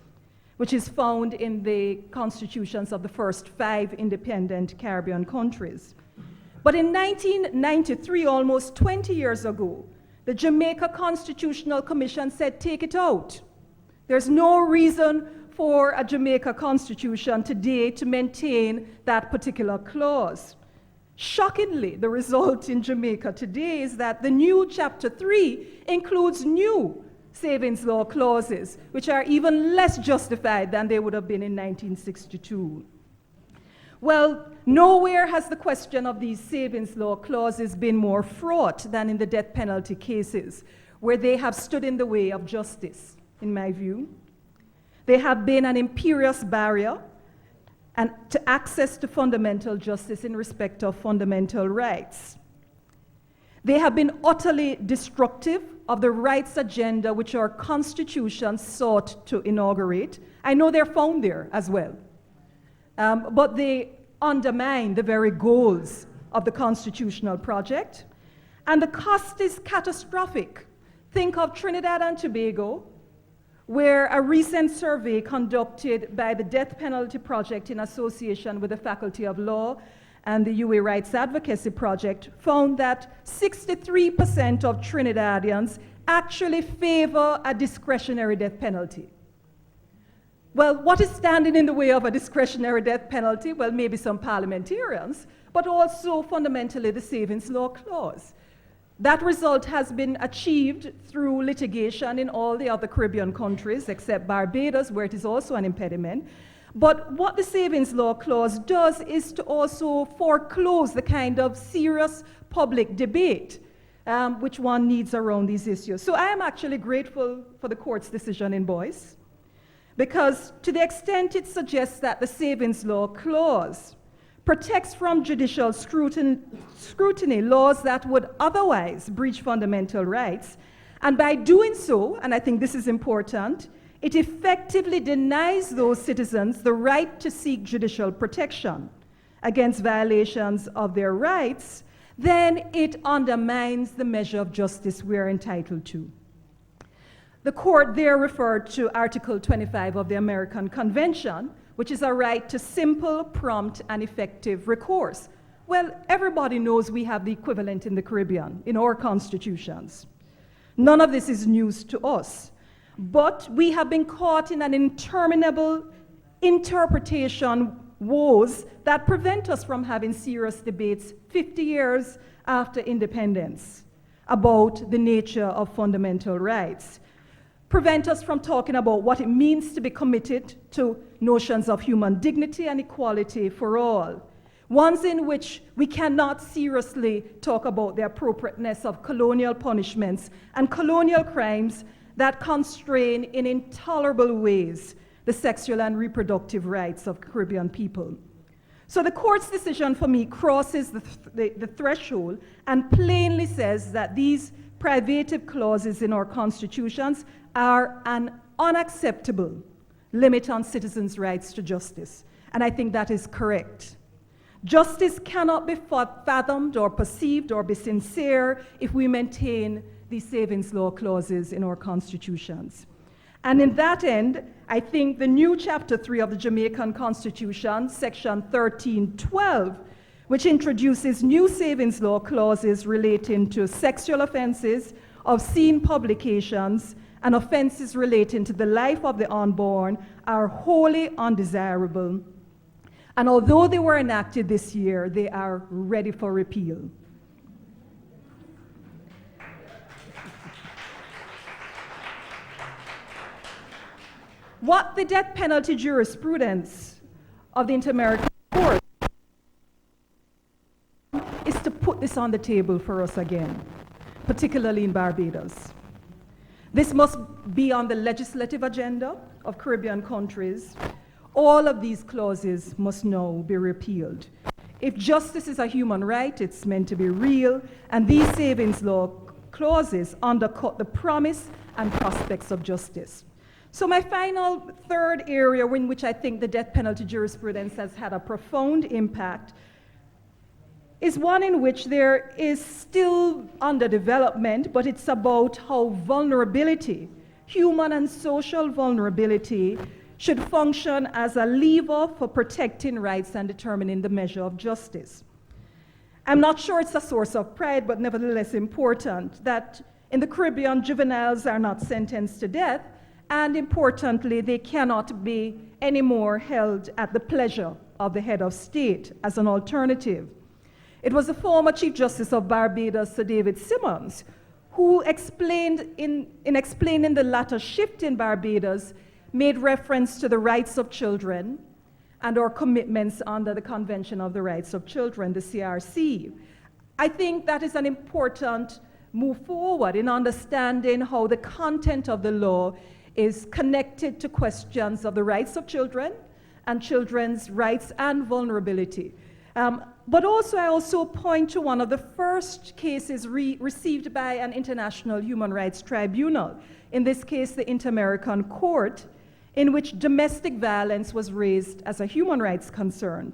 which is found in the constitutions of the first 5 independent Caribbean countries. But in 1993, almost 20 years ago, the Jamaica Constitutional Commission said, take it out. There's no reason for a Jamaica Constitution today to maintain that particular clause. Shockingly, the result in Jamaica today is that the new Chapter 3 includes new savings law clauses, which are even less justified than they would have been in 1962. Well, nowhere has the question of these savings law clauses been more fraught than in the death penalty cases, where they have stood in the way of justice, in my view. They have been an imperious barrier to access to fundamental justice in respect of fundamental rights. They have been utterly destructive of the rights agenda which our Constitution sought to inaugurate. I know they're found there as well. But they undermine the very goals of the constitutional project. And the cost is catastrophic. Think of Trinidad and Tobago, where a recent survey conducted by the Death Penalty Project in association with the Faculty of Law and the UA Rights Advocacy Project found that 63% of Trinidadians actually favor a discretionary death penalty. Well, what is standing in the way of a discretionary death penalty? Well, maybe some parliamentarians, but also fundamentally the Savings Law Clause. That result has been achieved through litigation in all the other Caribbean countries, except Barbados, where it is also an impediment. But what the Savings Law Clause does is to also foreclose the kind of serious public debate which one needs around these issues. So I am actually grateful for the court's decision in Boyce, because to the extent it suggests that the Savings Law Clause protects from judicial scrutiny laws that would otherwise breach fundamental rights, and by doing so, and I think this is important, it effectively denies those citizens the right to seek judicial protection against violations of their rights, then it undermines the measure of justice we are entitled to. The court there referred to Article 25 of the American Convention, which is a right to simple, prompt, and effective recourse. Well, everybody knows we have the equivalent in the Caribbean, in our constitutions. None of this is news to us. But we have been caught in an interminable interpretation woes that prevent us from having serious debates 50 years after independence about the nature of fundamental rights. Prevent us from talking about what it means to be committed to notions of human dignity and equality for all. Ones in which we cannot seriously talk about the appropriateness of colonial punishments and colonial crimes that constrain in intolerable ways the sexual and reproductive rights of Caribbean people. So the court's decision for me crosses the threshold and plainly says that these privative clauses in our constitutions are an unacceptable limit on citizens' rights to justice. And I think that is correct. Justice cannot be fathomed or perceived or be sincere if we maintain these savings law clauses in our constitutions. And in that end, I think the new Chapter 3 of the Jamaican Constitution, Section 1312, which introduces new savings law clauses relating to sexual offenses, obscene publications, and offenses relating to the life of the unborn, are wholly undesirable. And although they were enacted this year, they are ready for repeal. What the death penalty jurisprudence of the Interamericano Court is to put this on the table for us again, particularly in Barbados. This must be on the legislative agenda of Caribbean countries. All of these clauses must now be repealed. If justice is a human right, it's meant to be real, and these savings law clauses undercut the promise and prospects of justice. So my final third area in which I think the death penalty jurisprudence has had a profound impact is one in which there is still under development, but it's about how vulnerability, human and social vulnerability, should function as a lever for protecting rights and determining the measure of justice. I'm not sure it's a source of pride, but nevertheless important, that in the Caribbean, juveniles are not sentenced to death, and importantly, they cannot be anymore held at the pleasure of the head of state as an alternative. It was the former Chief Justice of Barbados, Sir David Simmons, who explained in explaining the latter shift in Barbados, made reference to the rights of children and our commitments under the Convention of the Rights of Children, the CRC. I think that is an important move forward in understanding how the content of the law is connected to questions of the rights of children and children's rights and vulnerability. But also, I also point to one of the first cases received by an international human rights tribunal, in this case, the Interamericano Court, in which domestic violence was raised as a human rights concern.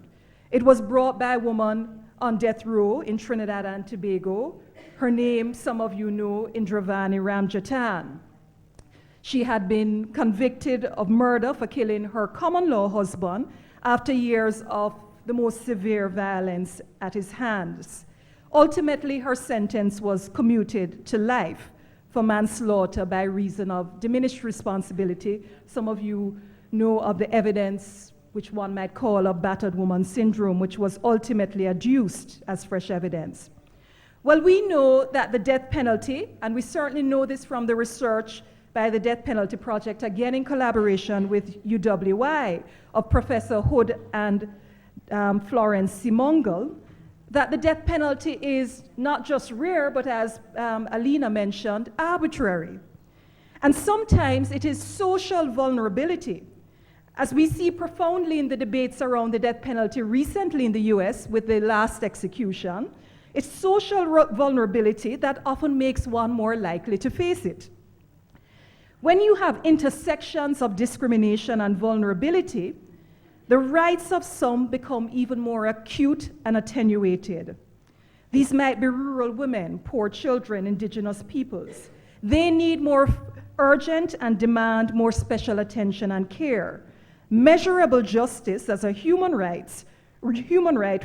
It was brought by a woman on death row in Trinidad and Tobago. Her name, some of you know, Indravani Ramjatan. She had been convicted of murder for killing her common law husband after years of the most severe violence at his hands. Ultimately, her sentence was commuted to life for manslaughter by reason of diminished responsibility. Some of you know of the evidence, which one might call a battered woman syndrome, which was ultimately adduced as fresh evidence. Well, we know that the death penalty, and we certainly know this from the research by the Death Penalty Project, again in collaboration with UWI, of Professor Hood and Florence Simongal, that the death penalty is not just rare, but as Alina mentioned, arbitrary. And sometimes it is social vulnerability. As we see profoundly in the debates around the death penalty recently in the US with the last execution, it's social vulnerability that often makes one more likely to face it. When you have intersections of discrimination and vulnerability, the rights of some become even more acute and attenuated. These might be rural women, poor children, indigenous peoples. They need more urgent and demand more special attention and care. Measurable justice as a human right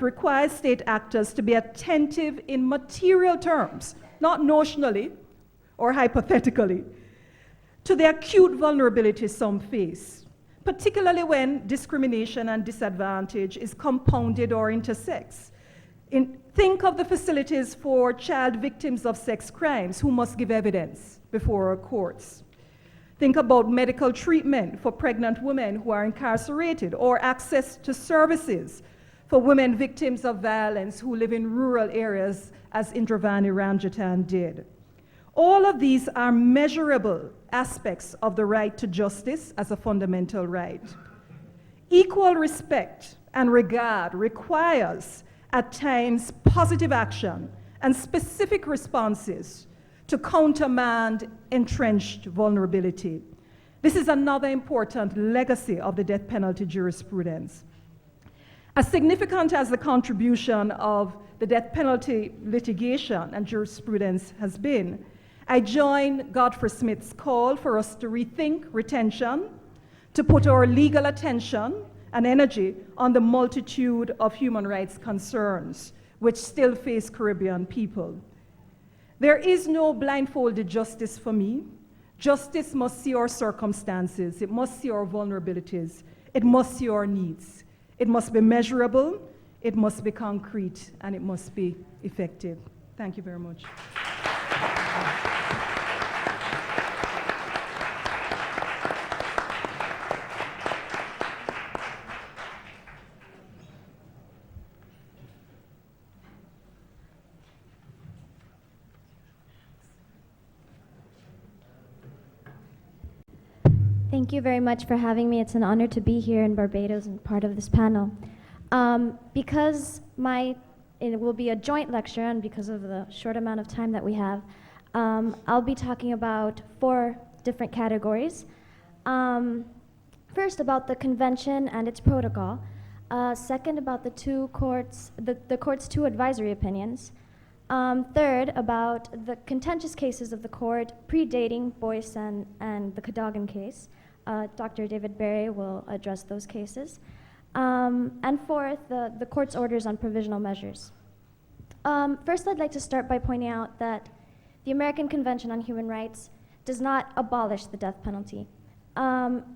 requires state actors to be attentive in material terms, not notionally or hypothetically, to the acute vulnerability some face, particularly when discrimination and disadvantage is compounded or intersects. Think of the facilities for child victims of sex crimes who must give evidence before our courts. Think about medical treatment for pregnant women who are incarcerated, or access to services for women victims of violence who live in rural areas, as Indravani Ramjatan did. All of these are measurable aspects of the right to justice as a fundamental right. Equal respect and regard requires, at times, positive action and specific responses to countermand entrenched vulnerability. This is another important legacy of the death penalty jurisprudence. As significant as the contribution of the death penalty litigation and jurisprudence has been, I join Godfrey Smith's call for us to rethink retention, to put our legal attention and energy on the multitude of human rights concerns which still face Caribbean people. There is no blindfolded justice for me. Justice must see our circumstances, it must see our vulnerabilities, it must see our needs. It must be measurable, it must be concrete, and it must be effective. Thank you very much. Thank you very much for having me. It's an honor to be here in Barbados and part of this panel. Because it will be a joint lecture, and because of the short amount of time that we have, I'll be talking about 4 different categories. First, about the convention and its protocol. Second, about the court's 2 advisory opinions. Third, about the contentious cases of the court predating Boyce and the Cadogan case. Dr. David Berry will address those cases. And fourth, the court's orders on provisional measures. First, I'd like to start by pointing out that the American Convention on Human Rights does not abolish the death penalty.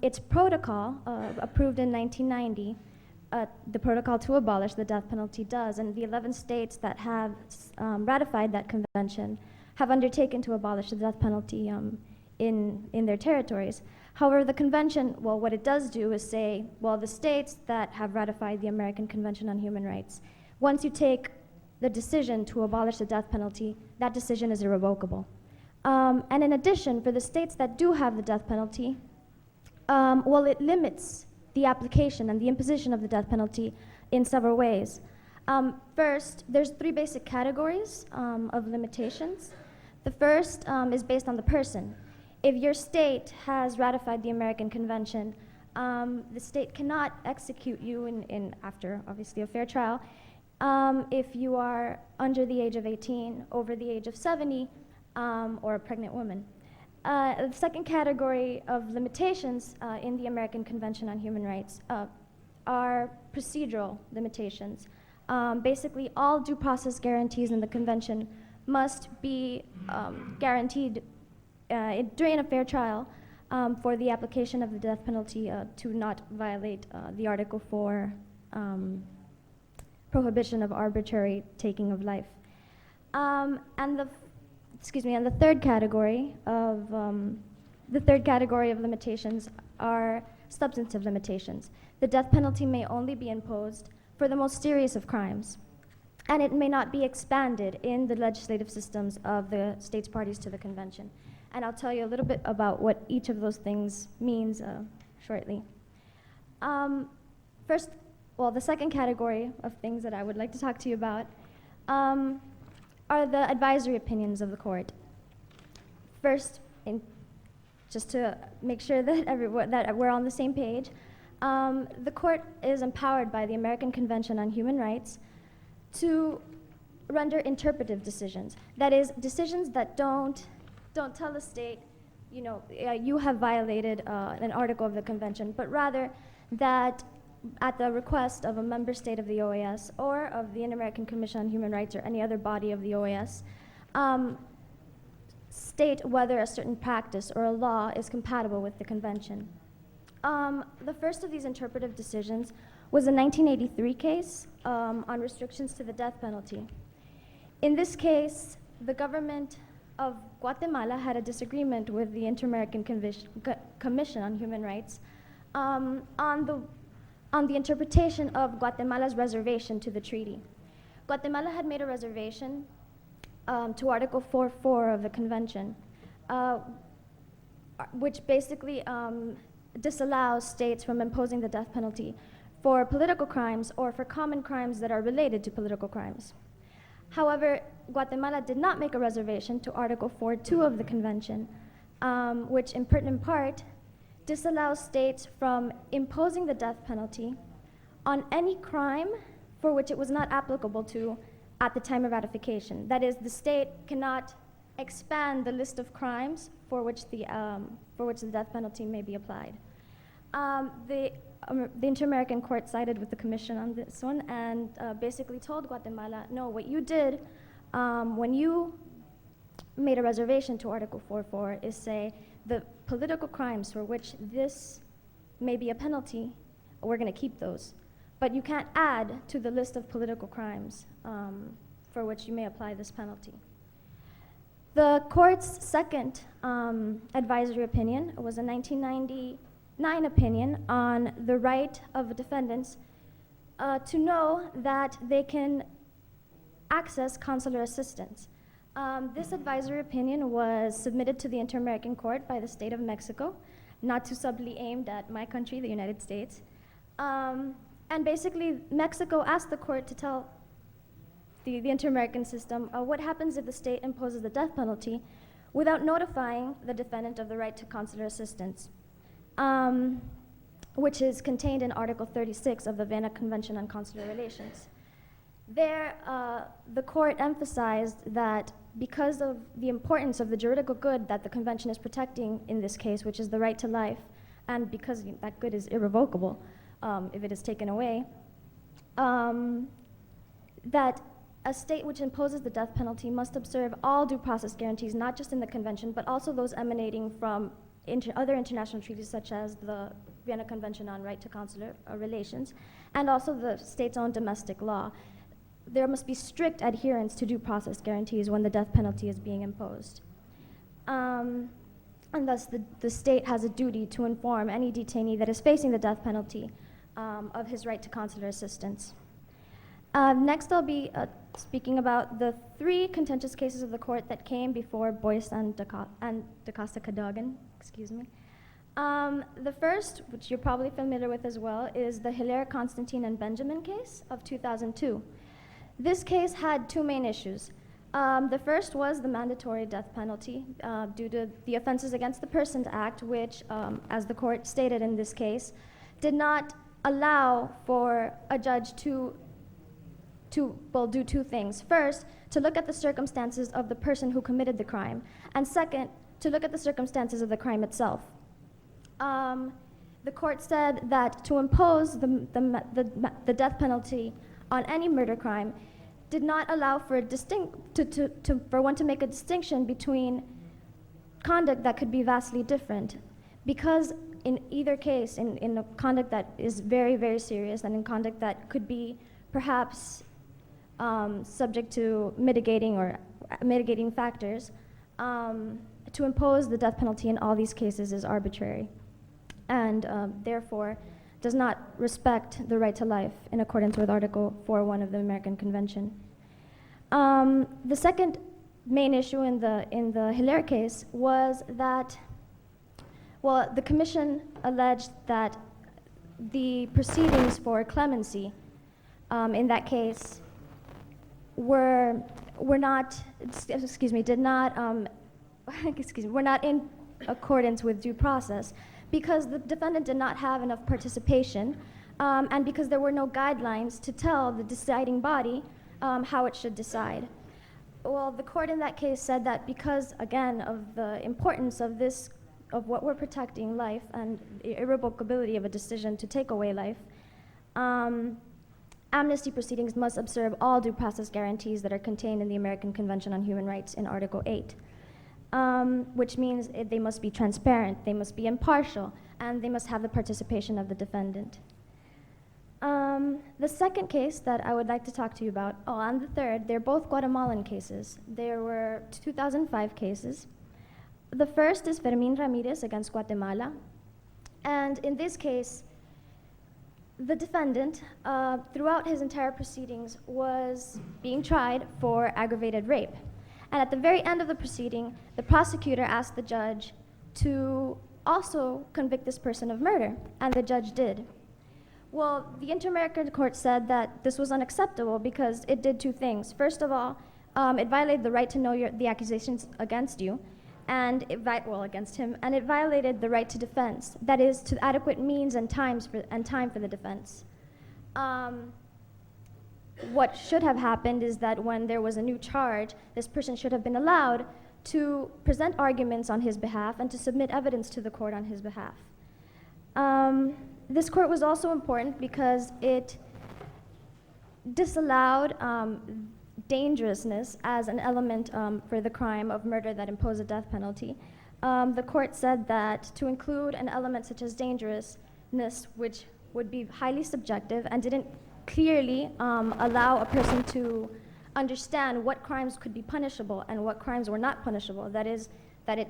Its protocol, approved in 1990, the protocol to abolish the death penalty does, and the 11 states that have ratified that convention have undertaken to abolish the death penalty in their territories. However, the convention, well, what it does do is say, well, the states that have ratified the American Convention on Human Rights, once you take the decision to abolish the death penalty, that decision is irrevocable. And in addition, for the states that do have the death penalty, well, it limits the application and the imposition of the death penalty in several ways. First, there's 3 basic categories of limitations. The first is based on the person. If your state has ratified the American Convention, the state cannot execute you after, obviously, a fair trial if you are under the age of 18, over the age of 70, or a pregnant woman. The second category of limitations in the American Convention on Human Rights are procedural limitations. Basically, all due process guarantees in the convention must be guaranteed during a fair trial for the application of the death penalty to not violate the Article 4 prohibition of arbitrary taking of life. And the third category of limitations are substantive limitations. The death penalty may only be imposed for the most serious of crimes, and it may not be expanded in the legislative systems of the states parties to the convention. And I'll tell you a little bit about what each of those things means shortly. First, well, the second category of things that I would like to talk to you about are the advisory opinions of the court. First, just to make sure that we're on the same page, the court is empowered by the American Convention on Human Rights to render interpretive decisions. That is, decisions that don't tell the state, you have violated an article of the convention, but rather that at the request of a member state of the OAS or of the Inter-American Commission on Human Rights or any other body of the OAS, state whether a certain practice or a law is compatible with the convention. The first of these interpretive decisions was a 1983 case on restrictions to the death penalty. In this case, the government of Guatemala had a disagreement with the Inter-American Commission on Human Rights on the interpretation of Guatemala's reservation to the treaty. Guatemala had made a reservation to Article 4.4 of the convention, which basically disallows states from imposing the death penalty for political crimes or for common crimes that are related to political crimes. However, Guatemala did not make a reservation to Article 4.2 of the convention, which in pertinent part disallows states from imposing the death penalty on any crime for which it was not applicable to at the time of ratification. That is, the state cannot expand the list of crimes for which the death penalty may be applied. The Inter-American Court sided with the Commission on this one and basically told Guatemala, no, what you did when you made a reservation to Article 4.4 is say the political crimes for which this may be a penalty, we're going to keep those. But you can't add to the list of political crimes for which you may apply this penalty. The court's second advisory opinion was a 1999 opinion on the right of defendants to know that they can access consular assistance. This advisory opinion was submitted to the Inter-American Court by the state of Mexico, not too subtly aimed at my country, the United States. And basically, Mexico asked the court to tell the Inter-American system what happens if the state imposes the death penalty without notifying the defendant of the right to consular assistance, which is contained in Article 36 of the Vienna Convention on Consular Relations. There, the court emphasized that because of the importance of the juridical good that the convention is protecting in this case, which is the right to life, and because that good is irrevocable if it is taken away, that a state which imposes the death penalty must observe all due process guarantees, not just in the convention, but also those emanating from other international treaties such as the Vienna Convention on Right to Consular Relations, and also the state's own domestic law. There must be strict adherence to due process guarantees when the death penalty is being imposed. and thus the state has a duty to inform any detainee that is facing the death penalty of his right to consular assistance. Next, I'll be speaking about the 3 contentious cases of the court that came before Boyce and DaCosta-Cadogan, excuse me. The first, which you're probably familiar with as well, is the Hilaire, Constantine, and Benjamin case of 2002. This case had 2 main issues. The first was the mandatory death penalty due to the Offenses Against the Persons Act, which, as the court stated in this case, did not allow for a judge to do 2 things. First, to look at the circumstances of the person who committed the crime, and second, to look at the circumstances of the crime itself. The court said that to impose the death penalty on any murder crime did not allow for for one to make a distinction between conduct that could be vastly different, because in either case, in a conduct that is very, very serious and in conduct that could be perhaps subject to mitigating factors, to impose the death penalty in all these cases is arbitrary and therefore does not respect the right to life in accordance with Article 4.1 of the American Convention. The second main issue in the Hilaire case was that, well, the commission alleged that the proceedings for clemency in that case were not in accordance with due process, because the defendant did not have enough participation, and because there were no guidelines to tell the deciding body how it should decide. Well, the court in that case said that because, again, of the importance of what we're protecting, life, and the irrevocability of a decision to take away life, amnesty proceedings must observe all due process guarantees that are contained in the American Convention on Human Rights in Article 8. Which means they must be transparent, they must be impartial, and they must have the participation of the defendant. The second case that I would like to talk to you about, and the third, they're both Guatemalan cases. There were 2005 cases. The first is Fermín Ramírez against Guatemala, and in this case, the defendant, throughout his entire proceedings, was being tried for aggravated rape. And at the very end of the proceeding, the prosecutor asked the judge to also convict this person of murder, and the judge did. Well, the Inter-American Court said that this was unacceptable because it did 2 things. First of all, it violated the right to know the accusations against you, and against him, and it violated the right to defense, that is, to adequate means and time for the defense. What should have happened is that when there was a new charge, this person should have been allowed to present arguments on his behalf and to submit evidence to the court on his behalf. This court was also important because it disallowed dangerousness as an element for the crime of murder that imposed a death penalty. The court said that to include an element such as dangerousness, which would be highly subjective and didn't clearly allow a person to understand what crimes could be punishable and what crimes were not punishable, that is, that it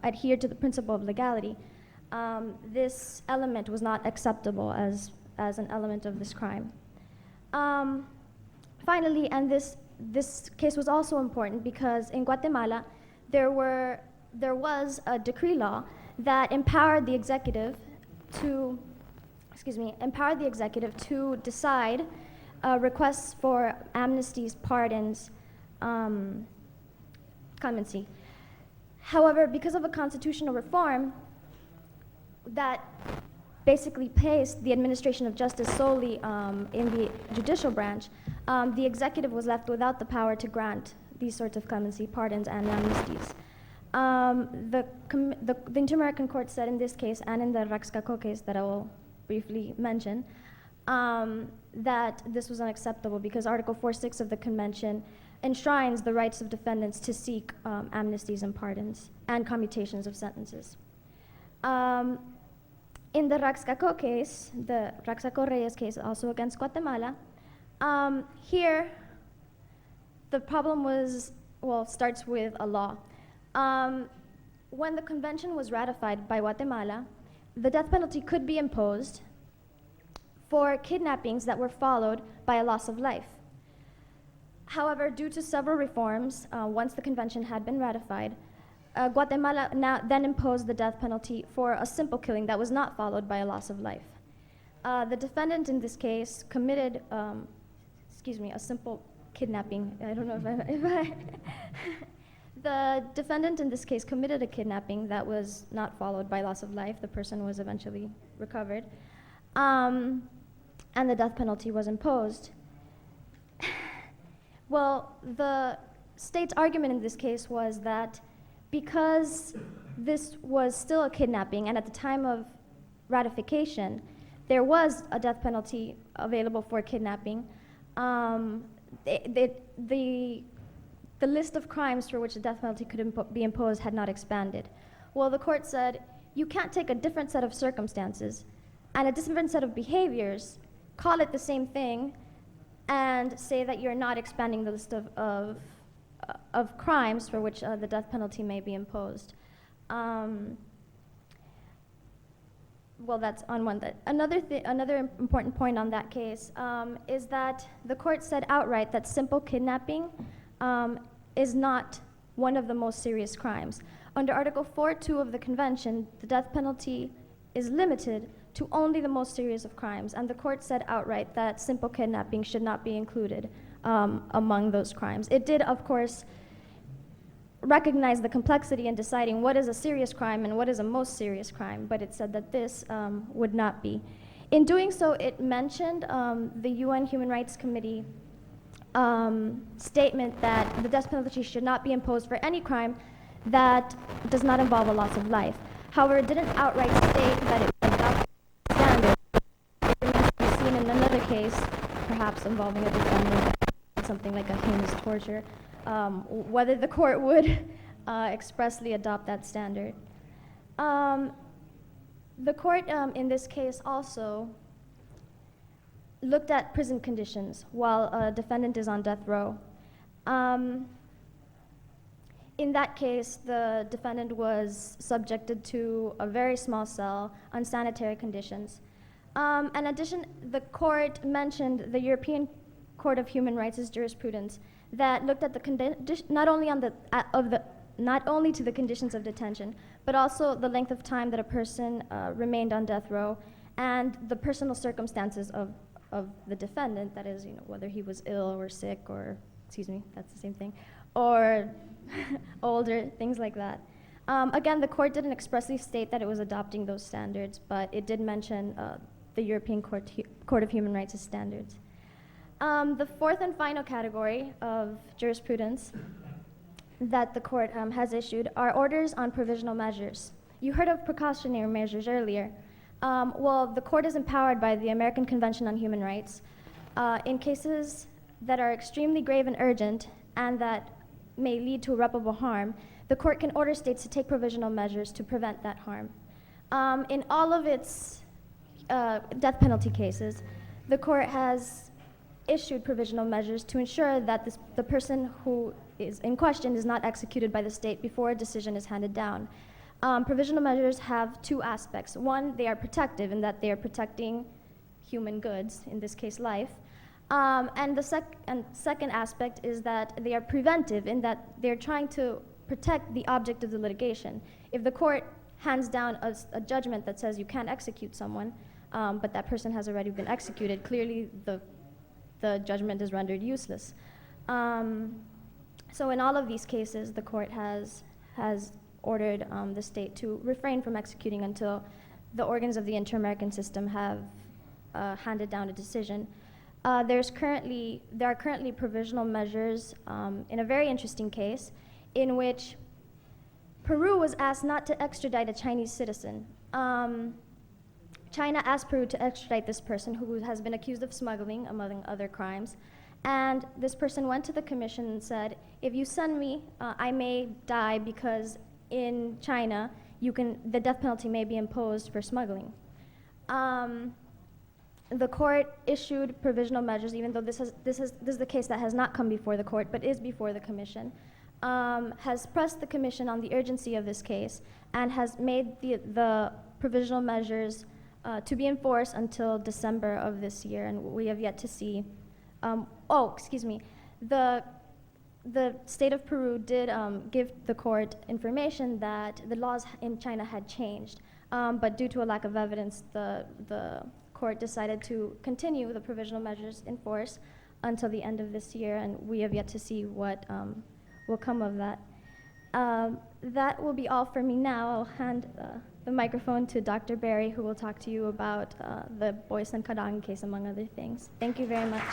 adhered to the principle of legality, this element was not acceptable as an element of this crime. Finally, and this case was also important because in Guatemala, there was a decree law that empowered the executive to decide requests for amnesties, pardons, clemency. However, because of a constitutional reform that basically placed the administration of justice solely in the judicial branch, the executive was left without the power to grant these sorts of clemency, pardons, and amnesties. The Inter-American Court said in this case and in the Raxcaco case that I will briefly mention, that this was unacceptable because Article 4.6 of the Convention enshrines the rights of defendants to seek amnesties and pardons and commutations of sentences. In the Raxcaco case, the Raxcaco-Reyes case, also against Guatemala, here the problem starts with a law. when the convention was ratified by Guatemala, the death penalty could be imposed for kidnappings that were followed by a loss of life. However, due to several reforms, once the convention had been ratified, Guatemala then imposed the death penalty for a simple killing that was not followed by a loss of life. The defendant in this case committed, a simple kidnapping. I don't know if I the defendant in this case committed a kidnapping that was not followed by loss of life. The person was eventually recovered, and the death penalty was imposed. Well, the state's argument in this case was that because this was still a kidnapping, and at the time of ratification, there was a death penalty available for kidnapping, the list of crimes for which the death penalty could be imposed had not expanded. Well, the court said, you can't take a different set of circumstances and a different set of behaviors, call it the same thing, and say that you're not expanding the list of crimes for which the death penalty may be imposed. Well, that's on one. Another important point on that case is that the court said outright that simple kidnapping is not one of the most serious crimes. Under Article 4.2 of the Convention, the death penalty is limited to only the most serious of crimes, and the court said outright that simple kidnapping should not be included among those crimes. It did, of course, recognize the complexity in deciding what is a serious crime and what is a most serious crime, but it said that this would not be. In doing so, it mentioned the UN Human Rights Committee statement that the death penalty should not be imposed for any crime that does not involve a loss of life. However, it didn't outright state that it would adopt the standard. It remains to be seen in another case, perhaps involving a defendant, something like a heinous torture, whether the court would expressly adopt that standard. The court in this case also looked at prison conditions while a defendant is on death row. In that case, the defendant was subjected to a very small cell, unsanitary conditions. In addition, the court mentioned the European Court of Human Rights' jurisprudence that looked at the not only to the conditions of detention, but also the length of time that a person remained on death row and the personal circumstances of the defendant, that is, whether he was ill or sick or, that's the same thing, or older, things like that. Again, the court didn't expressly state that it was adopting those standards, but it did mention the European Court of Human Rights' standards. The fourth and final category of jurisprudence that the court has issued are orders on provisional measures. You heard of precautionary measures earlier. Well, the court is empowered by the American Convention on Human Rights in cases that are extremely grave and urgent and that may lead to irreparable harm. The court can order states to take provisional measures to prevent that harm. In all of its death penalty cases, the court has issued provisional measures to ensure that the person who is in question is not executed by the state before a decision is handed down. Provisional measures have two aspects. One, they are protective in that they are protecting human goods, in this case life. And the second aspect is that they are preventive in that they're trying to protect the object of the litigation. If the court hands down a judgment that says you can't execute someone, but that person has already been executed, clearly the judgment is rendered useless. So in all of these cases, the court has ordered the state to refrain from executing until the organs of the Inter-American system have handed down a decision. There are currently provisional measures in a very interesting case in which Peru was asked not to extradite a Chinese citizen. China asked Peru to extradite this person who has been accused of smuggling, among other crimes. And this person went to the commission and said, if you send me, I may die because in China, the death penalty may be imposed for smuggling. The court issued provisional measures, even though this is the case that has not come before the court, but is before the commission. has pressed the Commission on the urgency of this case and has made the provisional measures to be enforced until December of this year, and we have yet to see. The state of Peru did give the court information that the laws in China had changed, but due to a lack of evidence, the court decided to continue the provisional measures in force until the end of this year, and we have yet to see what will come of that. That will be all for me now. I'll hand the microphone to Dr. Berry, who will talk to you about the Boyce and Kadang case, among other things. Thank you very much.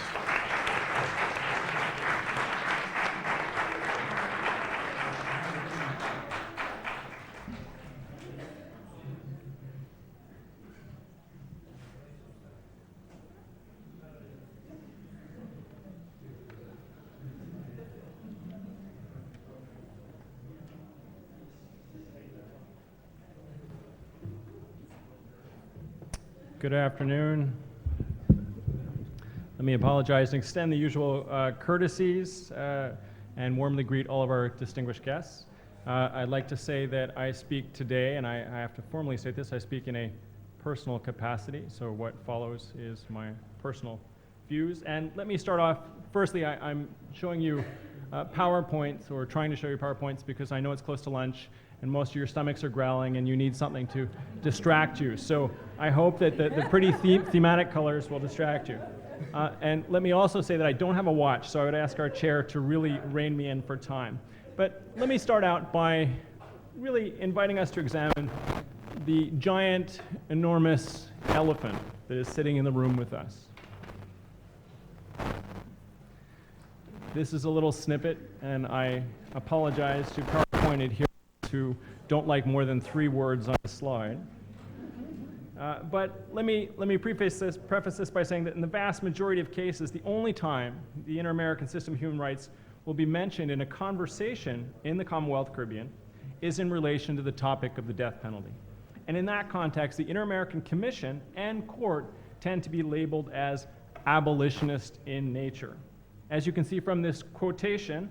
Good afternoon. Let me apologize and extend the usual courtesies and warmly greet all of our distinguished guests. I'd like to say that I speak today, and I have to formally say this, I speak in a personal capacity, so what follows is my personal views. And let me start off, firstly, I'm showing you PowerPoints, or trying to show you PowerPoints, because I know it's close to lunch, and most of your stomachs are growling and you need something to distract you. So I hope that the pretty thematic colors will distract you. And let me also say that I don't have a watch, so I would ask our chair to really rein me in for time. But let me start out by really inviting us to examine the giant, enormous elephant that is sitting in the room with us. This is a little snippet, and I apologize to PowerPoint adherents who don't like more than 3 words on a slide. But let me preface this by saying that in the vast majority of cases, the only time the Inter-American System of Human Rights will be mentioned in a conversation in the Commonwealth Caribbean is in relation to the topic of the death penalty. And in that context, the Inter-American Commission and Court tend to be labeled as abolitionist in nature. As you can see from this quotation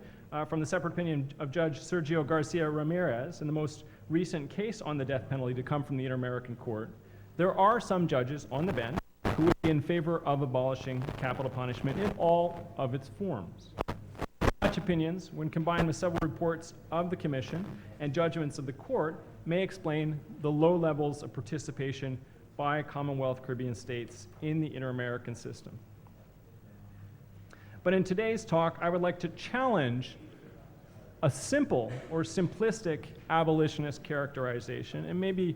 from the separate opinion of Judge Sergio Garcia Ramirez in the most recent case on the death penalty to come from the Inter-American Court, there are some judges on the bench who would be in favor of abolishing capital punishment in all of its forms. Such opinions, when combined with several reports of the Commission and judgments of the Court, may explain the low levels of participation by Commonwealth Caribbean states in the Inter-American system. But in today's talk, I would like to challenge a simple or simplistic abolitionist characterization and maybe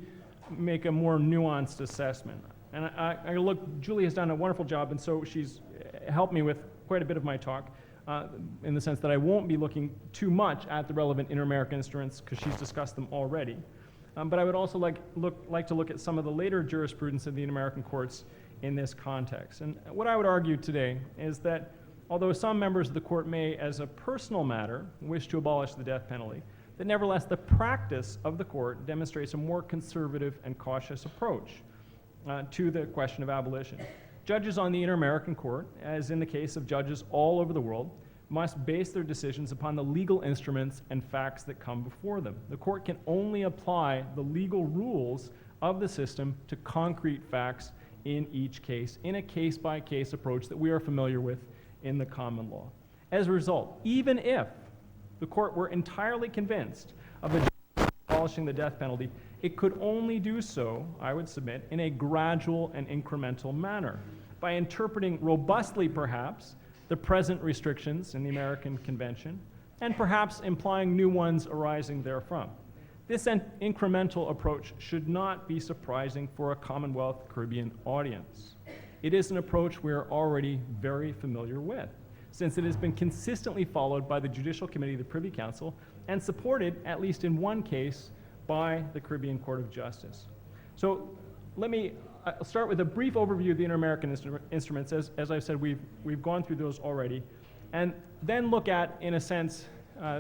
make a more nuanced assessment. And Julie has done a wonderful job, and so she's helped me with quite a bit of my talk in the sense that I won't be looking too much at the relevant Inter-American instruments because she's discussed them already. But I would also like to look at some of the later jurisprudence of the Inter-American courts in this context. And what I would argue today is that although some members of the court may, as a personal matter, wish to abolish the death penalty, that nevertheless the practice of the court demonstrates a more conservative and cautious approach to the question of abolition. Judges on the Inter-American Court, as in the case of judges all over the world, must base their decisions upon the legal instruments and facts that come before them. The court can only apply the legal rules of the system to concrete facts in each case, in a case-by-case approach that we are familiar with in the common law. As a result, even if the court were entirely convinced of the abolishing the death penalty, it could only do so, I would submit, in a gradual and incremental manner, by interpreting robustly, perhaps, the present restrictions in the American Convention, and perhaps implying new ones arising therefrom. This incremental approach should not be surprising for a Commonwealth Caribbean audience. It is an approach we are already very familiar with, since it has been consistently followed by the Judicial Committee of the Privy Council and supported, at least in one case, by the Caribbean Court of Justice. So let me start with a brief overview of the Inter-American instruments. As I've said, we've gone through those already, and then look at, in a sense,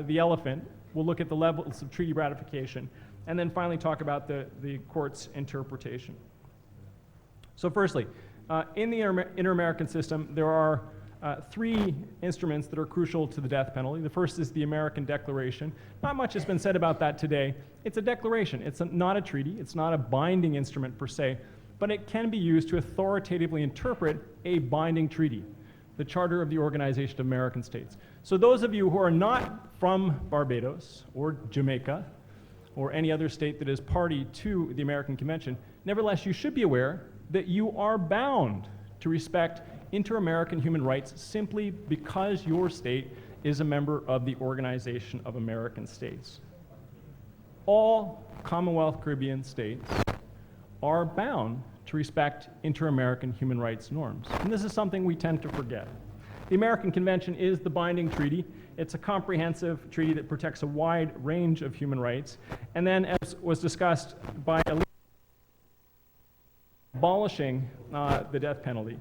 the elephant. We'll look at the levels of treaty ratification, and then finally talk about the court's interpretation. So firstly, in the Inter-American system, there are three instruments that are crucial to the death penalty. The first is the American Declaration. Not much has been said about that today. It's a declaration. It's not a treaty. It's not a binding instrument per se, but it can be used to authoritatively interpret a binding treaty, the Charter of the Organization of American States. So those of you who are not from Barbados or Jamaica or any other state that is party to the American Convention, nevertheless, you should be aware that you are bound to respect inter-American human rights simply because your state is a member of the Organization of American States. All Commonwealth Caribbean states are bound to respect inter-American human rights norms. And this is something we tend to forget. The American Convention is the binding treaty. It's a comprehensive treaty that protects a wide range of human rights. And then, as was discussed by abolishing the death penalty.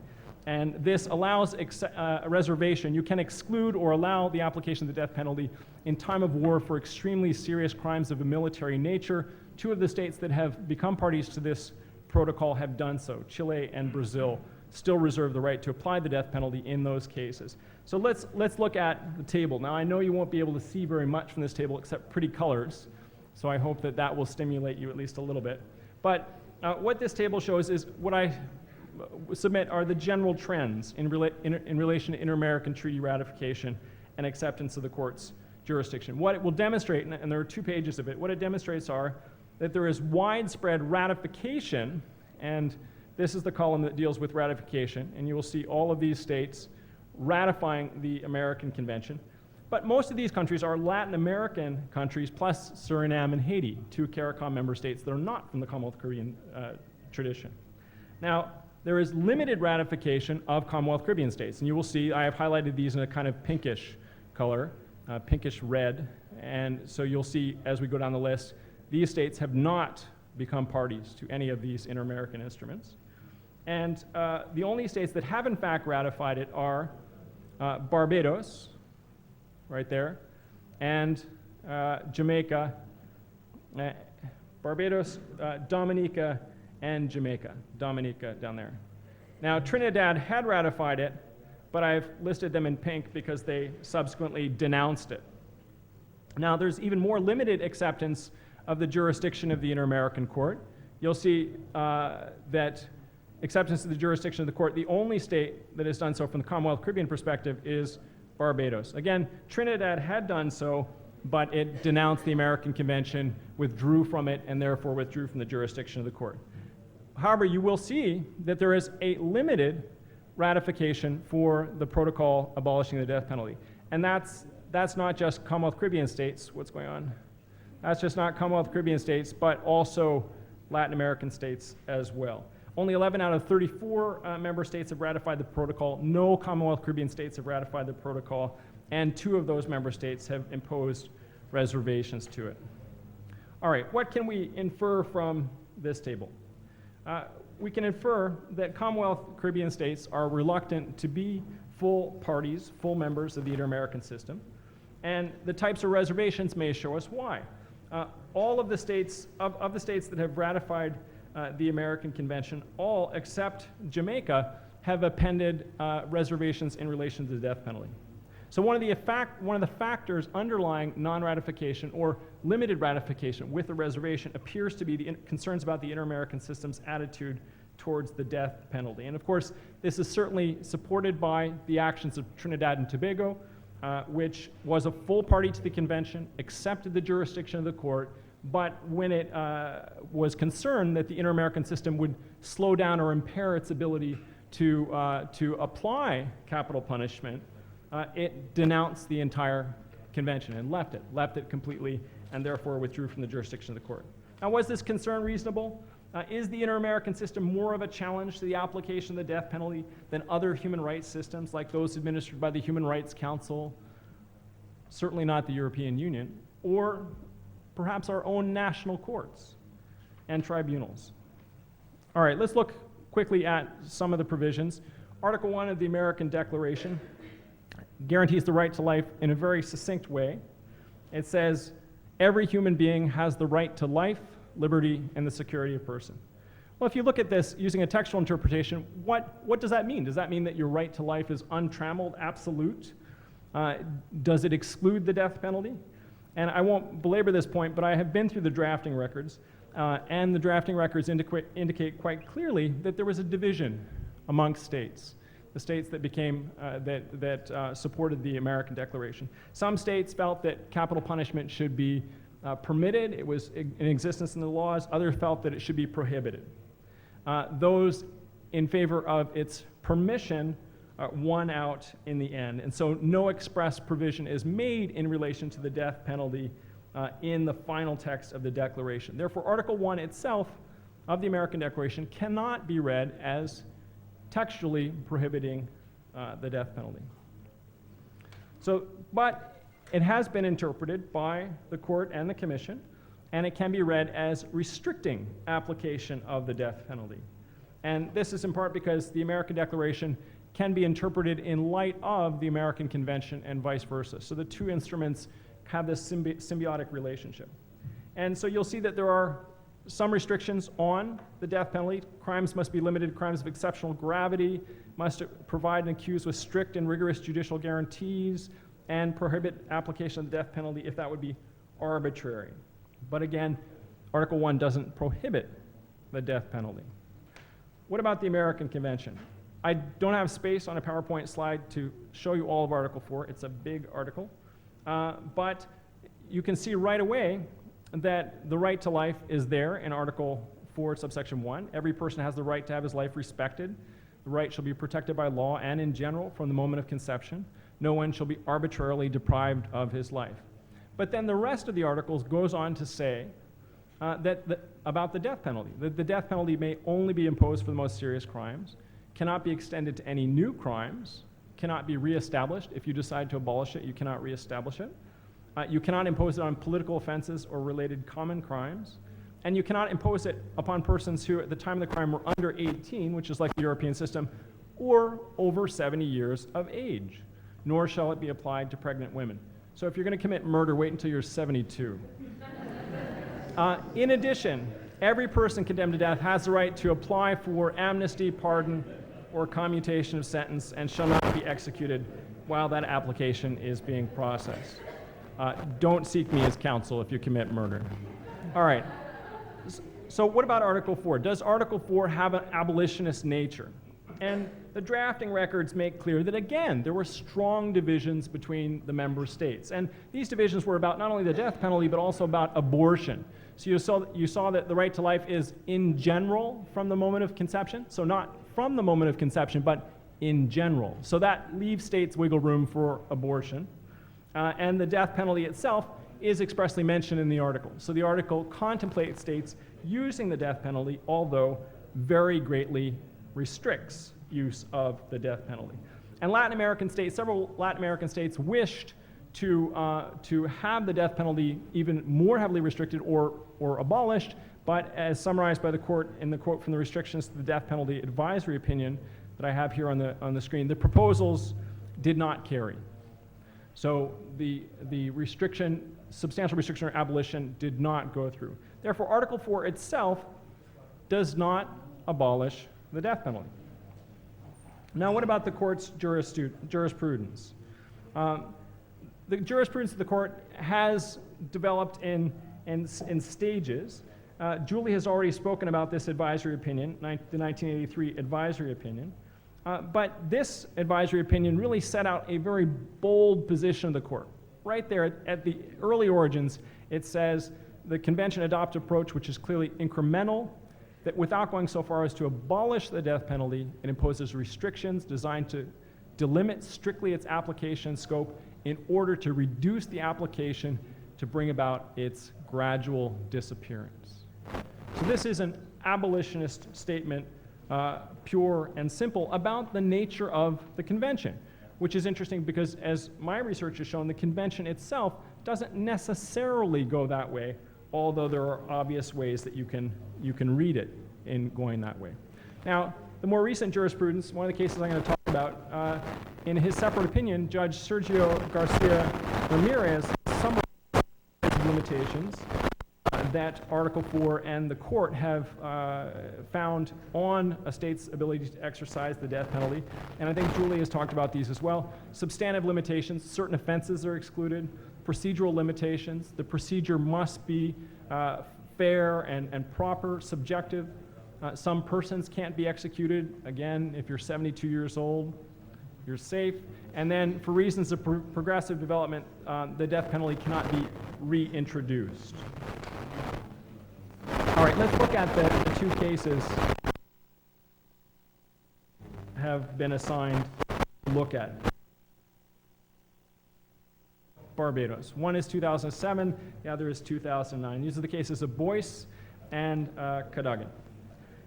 And this allows a reservation. You can exclude or allow the application of the death penalty in time of war for extremely serious crimes of a military nature. Two of the states that have become parties to this protocol have done so. Chile and Brazil still reserve the right to apply the death penalty in those cases. So let's look at the table. Now, I know you won't be able to see very much from this table except pretty colors, so I hope that that will stimulate you at least a little bit. But what this table shows is what I submit are the general trends in relation to inter-American treaty ratification and acceptance of the court's jurisdiction. What it will demonstrate, and there are 2 pages of it, what it demonstrates are that there is widespread ratification, and this is the column that deals with ratification, and you will see all of these states ratifying the American Convention. But most of these countries are Latin American countries, plus Suriname and Haiti, 2 CARICOM member states that are not from the Commonwealth Caribbean tradition. Now, there is limited ratification of Commonwealth Caribbean states, and you will see I have highlighted these in a kind of pinkish color, pinkish red, and so you'll see as we go down the list, these states have not become parties to any of these inter-American instruments. And the only states that have in fact ratified it are Barbados, right there, and Jamaica, Barbados, Dominica, and Jamaica, Dominica down there. Now, Trinidad had ratified it, but I've listed them in pink because they subsequently denounced it. Now, there's even more limited acceptance of the jurisdiction of the Inter-American Court. You'll see that acceptance of the jurisdiction of the court, the only state that has done so from the Commonwealth Caribbean perspective is Barbados. Again, Trinidad had done so, but it denounced the American Convention, withdrew from it, and therefore withdrew from the jurisdiction of the court. However, you will see that there is a limited ratification for the protocol abolishing the death penalty. And that's not just Commonwealth Caribbean states. What's going on? That's just not Commonwealth Caribbean states, but also Latin American states as well. Only 11 out of 34 member states have ratified the protocol. No Commonwealth Caribbean states have ratified the protocol, and 2 of those member states have imposed reservations to it. All right, what can we infer from this table? We can infer that Commonwealth Caribbean states are reluctant to be full parties, full members of the Inter-American system, and the types of reservations may show us why. All of the states, of the states that have ratified the American Convention, all except Jamaica, have appended reservations in relation to the death penalty. So one of the factors underlying non-ratification or limited ratification with a reservation appears to be the concerns about the inter-American system's attitude towards the death penalty. And of course, this is certainly supported by the actions of Trinidad and Tobago, which was a full party to the convention, accepted the jurisdiction of the court, but when it was concerned that the inter-American system would slow down or impair its ability to apply capital punishment, it denounced the entire convention and left it completely, and therefore withdrew from the jurisdiction of the court. Now, was this concern reasonable? Is the inter-American system more of a challenge to the application of the death penalty than other human rights systems like those administered by the Human Rights Council? Certainly not the European Union, or perhaps our own national courts and tribunals. All right, let's look quickly at some of the provisions. Article 1 of the American Declaration guarantees the right to life in a very succinct way. It says, every human being has the right to life, liberty, and the security of person. Well, if you look at this using a textual interpretation, what does that mean? Does that mean that your right to life is untrammeled, absolute? Does it exclude the death penalty? And I won't belabor this point, but I have been through the drafting records, and the drafting records indicate quite clearly that there was a division amongst states, the states that became, supported the American Declaration. Some states felt that capital punishment should be permitted. It was in existence in the laws. Others felt that it should be prohibited. Those in favor of its permission won out in the end. And so no express provision is made in relation to the death penalty in the final text of the Declaration. Therefore, Article 1 itself of the American Declaration cannot be read as textually prohibiting the death penalty. But it has been interpreted by the court and the commission, and it can be read as restricting application of the death penalty. And this is in part because the American Declaration can be interpreted in light of the American Convention and vice versa. So the two instruments have this symbiotic relationship. And so you'll see that there are some restrictions on the death penalty. Crimes must be limited. Crimes of exceptional gravity must provide an accused with strict and rigorous judicial guarantees and prohibit application of the death penalty if that would be arbitrary. But again, Article 1 doesn't prohibit the death penalty. What about the American Convention? I don't have space on a PowerPoint slide to show you all of Article 4. It's a big article. But you can see right away that the right to life is there in Article 4, subsection 1. Every person has the right to have his life respected. The right shall be protected by law and in general from the moment of conception. No one shall be arbitrarily deprived of his life. But then the rest of the articles goes on to say about the death penalty. The death penalty may only be imposed for the most serious crimes, cannot be extended to any new crimes, cannot be reestablished. If you decide to abolish it, you cannot reestablish it. You cannot impose it on political offenses or related common crimes. And you cannot impose it upon persons who at the time of the crime were under 18, which is like the European system, or over 70 years of age. Nor shall it be applied to pregnant women. So if you're going to commit murder, wait until you're 72. In addition, every person condemned to death has the right to apply for amnesty, pardon, or commutation of sentence and shall not be executed while that application is being processed. Don't seek me as counsel if you commit murder. All right. So what about Article 4? Does Article 4 have an abolitionist nature? And the drafting records make clear that, again, there were strong divisions between the member states. And these divisions were about not only the death penalty, but also about abortion. So you saw that the right to life is in general from the moment of conception. So not from the moment of conception, but in general. So that leaves states wiggle room for abortion. And the death penalty itself is expressly mentioned in the article. So the article contemplates states using the death penalty, although very greatly restricts use of the death penalty. And several Latin American states wished to have the death penalty even more heavily restricted or abolished, but as summarized by the court in the quote from the restrictions to the death penalty advisory opinion that I have here on the screen, the proposals did not carry. So the substantial restriction or abolition did not go through. Therefore, Article 4 itself does not abolish the death penalty. Now, what about the court's jurisprudence? The jurisprudence of the court has developed in stages. Julie has already spoken about this advisory opinion, the 1983 advisory opinion. But this advisory opinion really set out a very bold position of the court. Right there at the early origins, it says the convention adopts an approach which is clearly incremental, that without going so far as to abolish the death penalty, it imposes restrictions designed to delimit strictly its application scope in order to reduce the application to bring about its gradual disappearance. So this is an abolitionist statement, pure and simple, about the nature of the convention, which is interesting because, as my research has shown, the convention itself doesn't necessarily go that way, although there are obvious ways that you can read it in going that way. Now, the more recent jurisprudence, one of the cases I'm going to talk about, in his separate opinion, Judge Sergio Garcia Ramirez summarized limitations that Article 4 and the court have found on a state's ability to exercise the death penalty. And I think Julie has talked about these as well. Substantive limitations, certain offenses are excluded. Procedural limitations, the procedure must be fair and proper, subjective. Some persons can't be executed. Again, if you're 72 years old, you're safe. And then for reasons of progressive development, the death penalty cannot be reintroduced. All right, let's look at the two cases have been assigned to look at. Barbados. One is 2007, the other is 2009. These are the cases of Boyce and Cadogan.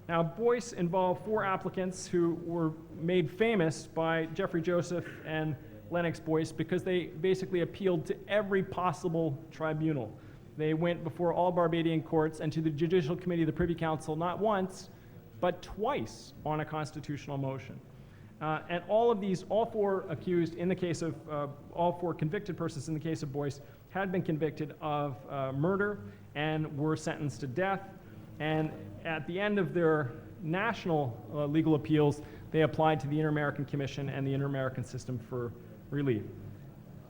Now, Boyce involved 4 applicants who were made famous by Jeffrey Joseph and Lennox Boyce because they basically appealed to every possible tribunal. They went before all Barbadian courts and to the Judicial Committee of the Privy Council not once, but twice on a constitutional motion. And all 4 accused in the case of, all 4 convicted persons in the case of Boyce had been convicted of murder and were sentenced to death. And at the end of their national legal appeals, they applied to the Inter-American Commission and the Inter-American System for relief.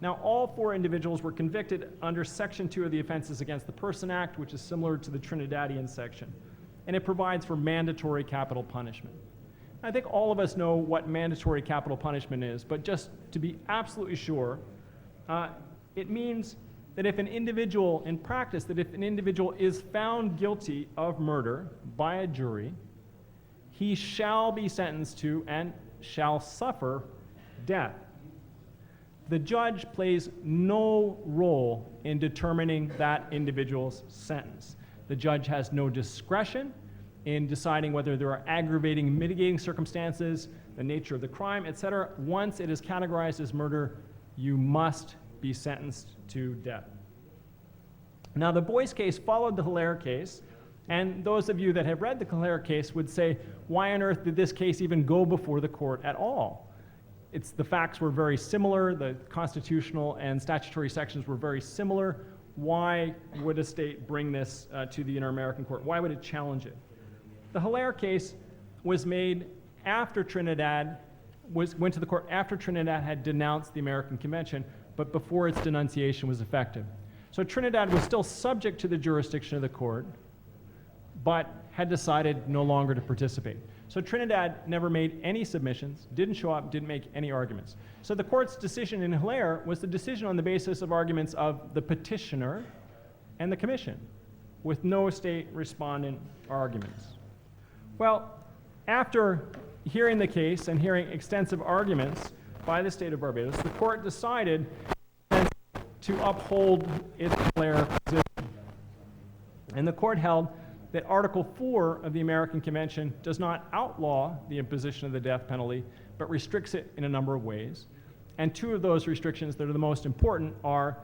Now, all 4 individuals were convicted under Section 2 of the Offenses Against the Person Act, which is similar to the Trinidadian section, and it provides for mandatory capital punishment. I think all of us know what mandatory capital punishment is, but just to be absolutely sure, it means that if an individual, in practice, that if an individual is found guilty of murder by a jury, he shall be sentenced to and shall suffer death. The judge plays no role in determining that individual's sentence. The judge has no discretion in deciding whether there are aggravating and mitigating circumstances, the nature of the crime, etc. Once it is categorized as murder, you must be sentenced to death. Now, the Boyce case followed the Hilaire case, and those of you that have read the Hilaire case would say, why on earth did this case even go before the court at all? The facts were very similar, the constitutional and statutory sections were very similar. Why would a state bring this to the Inter-American Court? Why would it challenge it? The Hilaire case was made after Trinidad went to the court after Trinidad had denounced the American Convention, but before its denunciation was effective. So Trinidad was still subject to the jurisdiction of the court, but had decided no longer to participate. So Trinidad never made any submissions, didn't show up, didn't make any arguments. So the court's decision in Hilaire was the decision on the basis of arguments of the petitioner and the commission, with no state respondent arguments. Well, after hearing the case and hearing extensive arguments by the state of Barbados, the court decided to uphold its Hilaire position. And the court held that Article 4 of the American Convention does not outlaw the imposition of the death penalty, but restricts it in a number of ways. And 2 of those restrictions that are the most important are,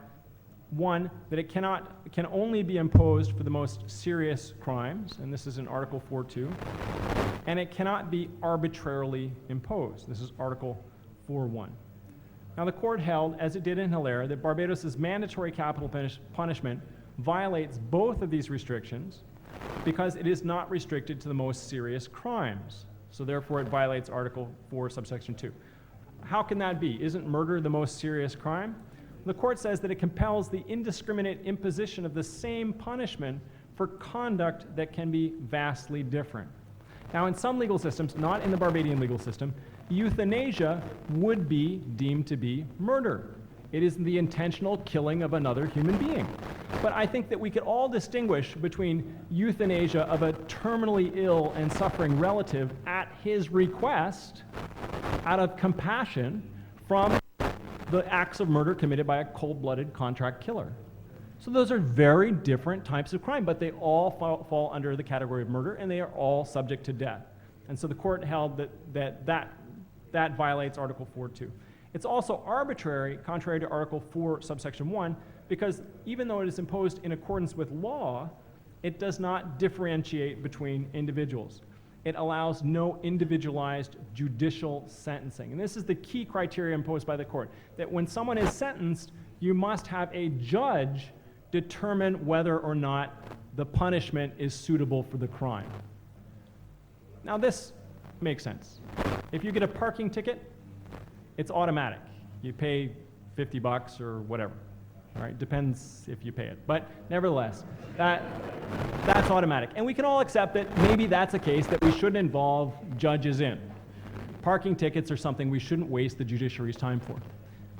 1, that it can only be imposed for the most serious crimes, and this is in Article 4.2, and it cannot be arbitrarily imposed. This is Article 4.1. Now, the court held, as it did in Hilaire, that Barbados' mandatory capital punishment violates both of these restrictions because it is not restricted to the most serious crimes. So therefore, it violates Article 4, subsection 2. How can that be? Isn't murder the most serious crime? The court says that it compels the indiscriminate imposition of the same punishment for conduct that can be vastly different. Now, in some legal systems, not in the Barbadian legal system, euthanasia would be deemed to be murder. It is the intentional killing of another human being. But I think that we could all distinguish between euthanasia of a terminally ill and suffering relative at his request, out of compassion, from the acts of murder committed by a cold-blooded contract killer. So those are very different types of crime, but they all fall under the category of murder, and they are all subject to death. And so the court held that violates Article 4.2. It's also arbitrary, contrary to Article 4, subsection 1, because even though it is imposed in accordance with law, it does not differentiate between individuals. It allows no individualized judicial sentencing. And this is the key criteria imposed by the court, that when someone is sentenced, you must have a judge determine whether or not the punishment is suitable for the crime. Now this makes sense. If you get a parking ticket, it's automatic. You pay 50 bucks or whatever. All right, depends if you pay it. But nevertheless, that's automatic. And we can all accept that maybe that's a case that we shouldn't involve judges in. Parking tickets are something we shouldn't waste the judiciary's time for.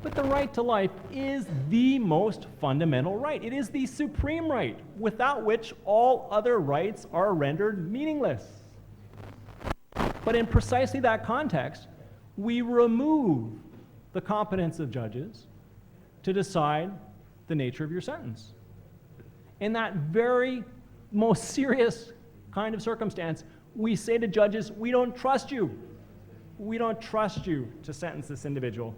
But the right to life is the most fundamental right. It is the supreme right, without which all other rights are rendered meaningless. But in precisely that context, we remove the competence of judges to decide the nature of your sentence. In that very most serious kind of circumstance, we say to judges, we don't trust you. We don't trust you to sentence this individual,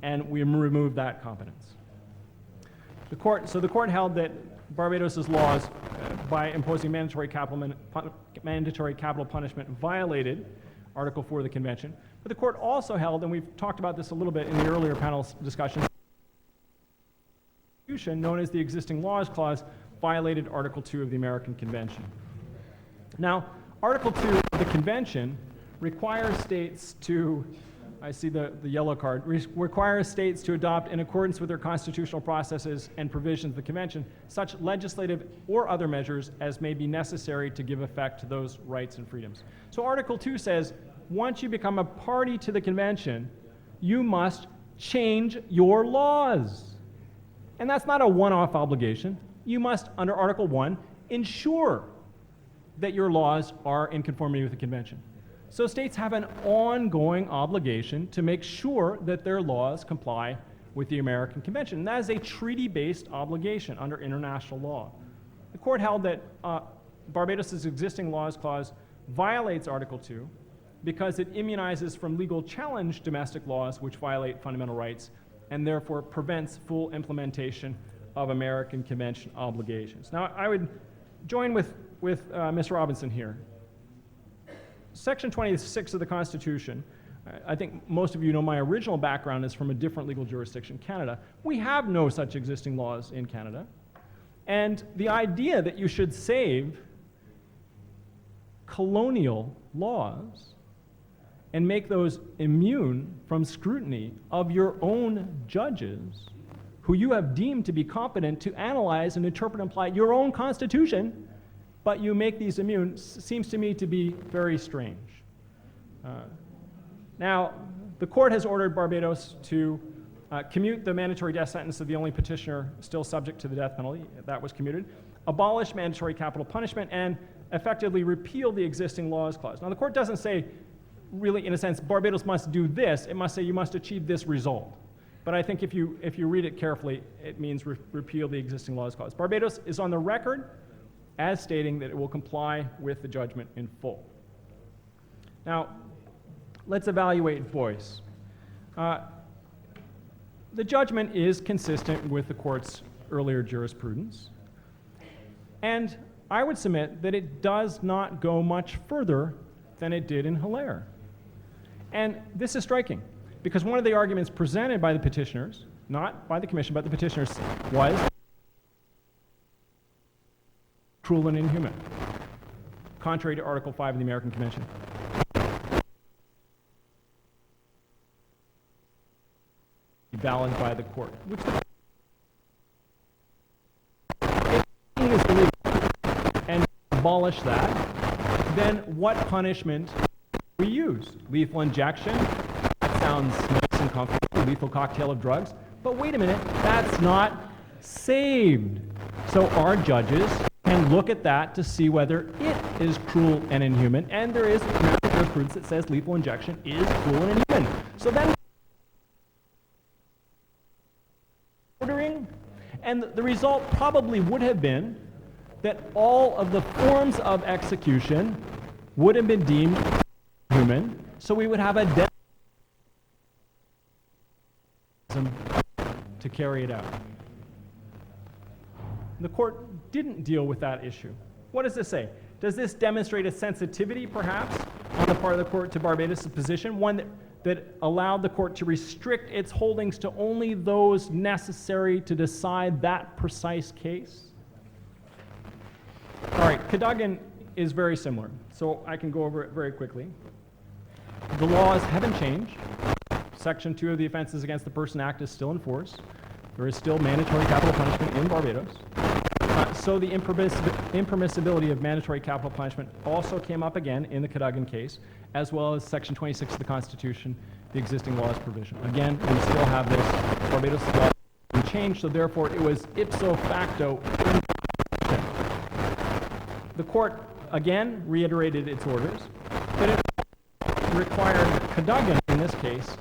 and we remove that competence. The court held that Barbados' laws, by imposing mandatory capital punishment, violated Article 4 of the Convention. But the court also held, and we've talked about this a little bit in the earlier panel discussion, known as the Existing Laws Clause, violated Article 2 of the American Convention. Now, Article 2 of the Convention requires states to, I see the yellow card, requires states to adopt, in accordance with their constitutional processes and provisions of the Convention, such legislative or other measures as may be necessary to give effect to those rights and freedoms. So Article 2 says, once you become a party to the Convention, you must change your laws. And that's not a one-off obligation. You must, under Article 1, ensure that your laws are in conformity with the Convention. So states have an ongoing obligation to make sure that their laws comply with the American Convention. And that is a treaty-based obligation under international law. The court held that Barbados' Existing Laws Clause violates Article 2 because it immunizes from legal challenge domestic laws which violate fundamental rights, and therefore prevents full implementation of American Convention obligations. Now, I would join with Ms. Robinson here. Section 26 of the Constitution, I think most of you know my original background is from a different legal jurisdiction, Canada. We have no such existing laws in Canada. And the idea that you should save colonial laws and make those immune from scrutiny of your own judges, who you have deemed to be competent to analyze and interpret and apply your own constitution, but you make these immune, seems to me to be very strange. Now, the court has ordered Barbados to commute the mandatory death sentence of the only petitioner still subject to the death penalty. That was commuted. Abolish mandatory capital punishment, and effectively repeal the Existing Laws Clause. Now, the court doesn't say, really, in a sense, Barbados must do this. It must say you must achieve this result. But I think if you read it carefully, it means repeal the Existing Laws Clause. Barbados is on the record as stating that it will comply with the judgment in full. Now, let's evaluate Boyce. The judgment is consistent with the court's earlier jurisprudence, and I would submit that it does not go much further than it did in Hilaire. And this is striking, because one of the arguments presented by the petitioners, not by the commission, but the petitioners, was cruel and inhuman, contrary to Article 5 of the American Convention. Valid by the court, which is illegal, and abolish that, then what punishment do we use? Lethal injection? That sounds nice and comfortable, lethal cocktail of drugs. But wait a minute, that's not saved. So our judges can look at that to see whether it is cruel and inhuman, and there is jurisprudence that says lethal injection is cruel and inhuman. So then ordering, and the result probably would have been that all of the forms of execution would have been deemed human, so we would have a death to carry it out. The court didn't deal with that issue. What does this say? Does this demonstrate a sensitivity, perhaps, on the part of the court to Barbados' position, one that allowed the court to restrict its holdings to only those necessary to decide that precise case? right, Cadogan is very similar, so I can go over it very quickly. The laws haven't changed. Section 2 of the Offenses Against the Person Act is still in force. There is still mandatory capital punishment in Barbados. So the impermissibility of mandatory capital punishment also came up again in the Cadogan case, as well as Section 26 of the Constitution, the existing laws provision. Again, we still have this. Barbados law hasn't changed, so therefore it was ipso facto. The court again reiterated its orders, but it required Cadogan in this case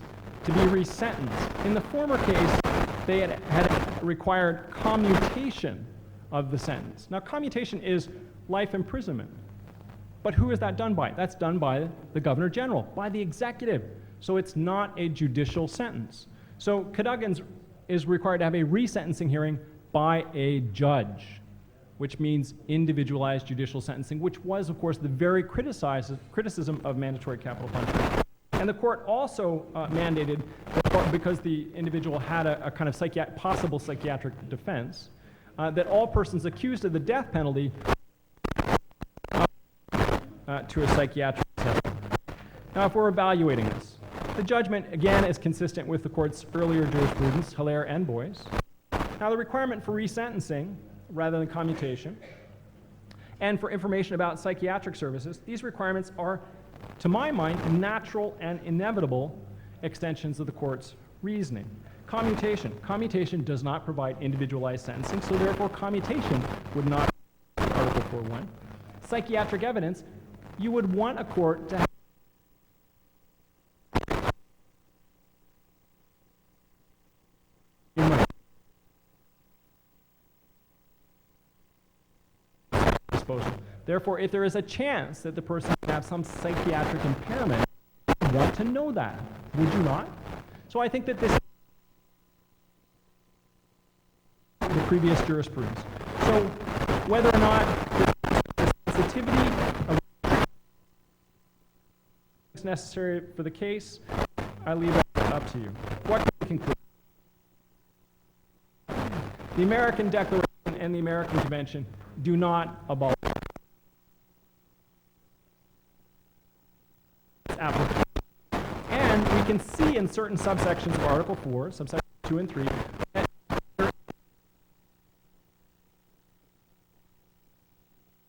to be resentenced. In the former case, they had required commutation of the sentence. Now, commutation is life imprisonment. But who is that done by? That's done by the Governor General, by the executive. So it's not a judicial sentence. So Cadogan is required to have a resentencing hearing by a judge, which means individualized judicial sentencing, which was, of course, the very criticism of mandatory capital punishment. And the court also mandated, that because the individual had a kind of possible psychiatric defense, that all persons accused of the death penalty to a psychiatric setting. Now, if we're evaluating this, the judgment, again, is consistent with the court's earlier jurisprudence, Hilaire and Boyce. Now, the requirement for resentencing, rather than commutation, and for information about psychiatric services, these requirements are, to my mind, natural and inevitable extensions of the court's reasoning. Commutation does not provide individualized sentencing, so therefore commutation would not be Article 4.1. Psychiatric evidence, you would want a court to have disposal. Therefore, if there is a chance that the person could have some psychiatric impairment, you want to know that, would you not? So I think that this the previous jurisprudence. So whether or not the sensitivity of is necessary for the case, I leave it up to you. What can we conclude? The American Declaration and the American Convention do not abolish application. And we can see in certain subsections of Article 4, subsections 2 and 3, that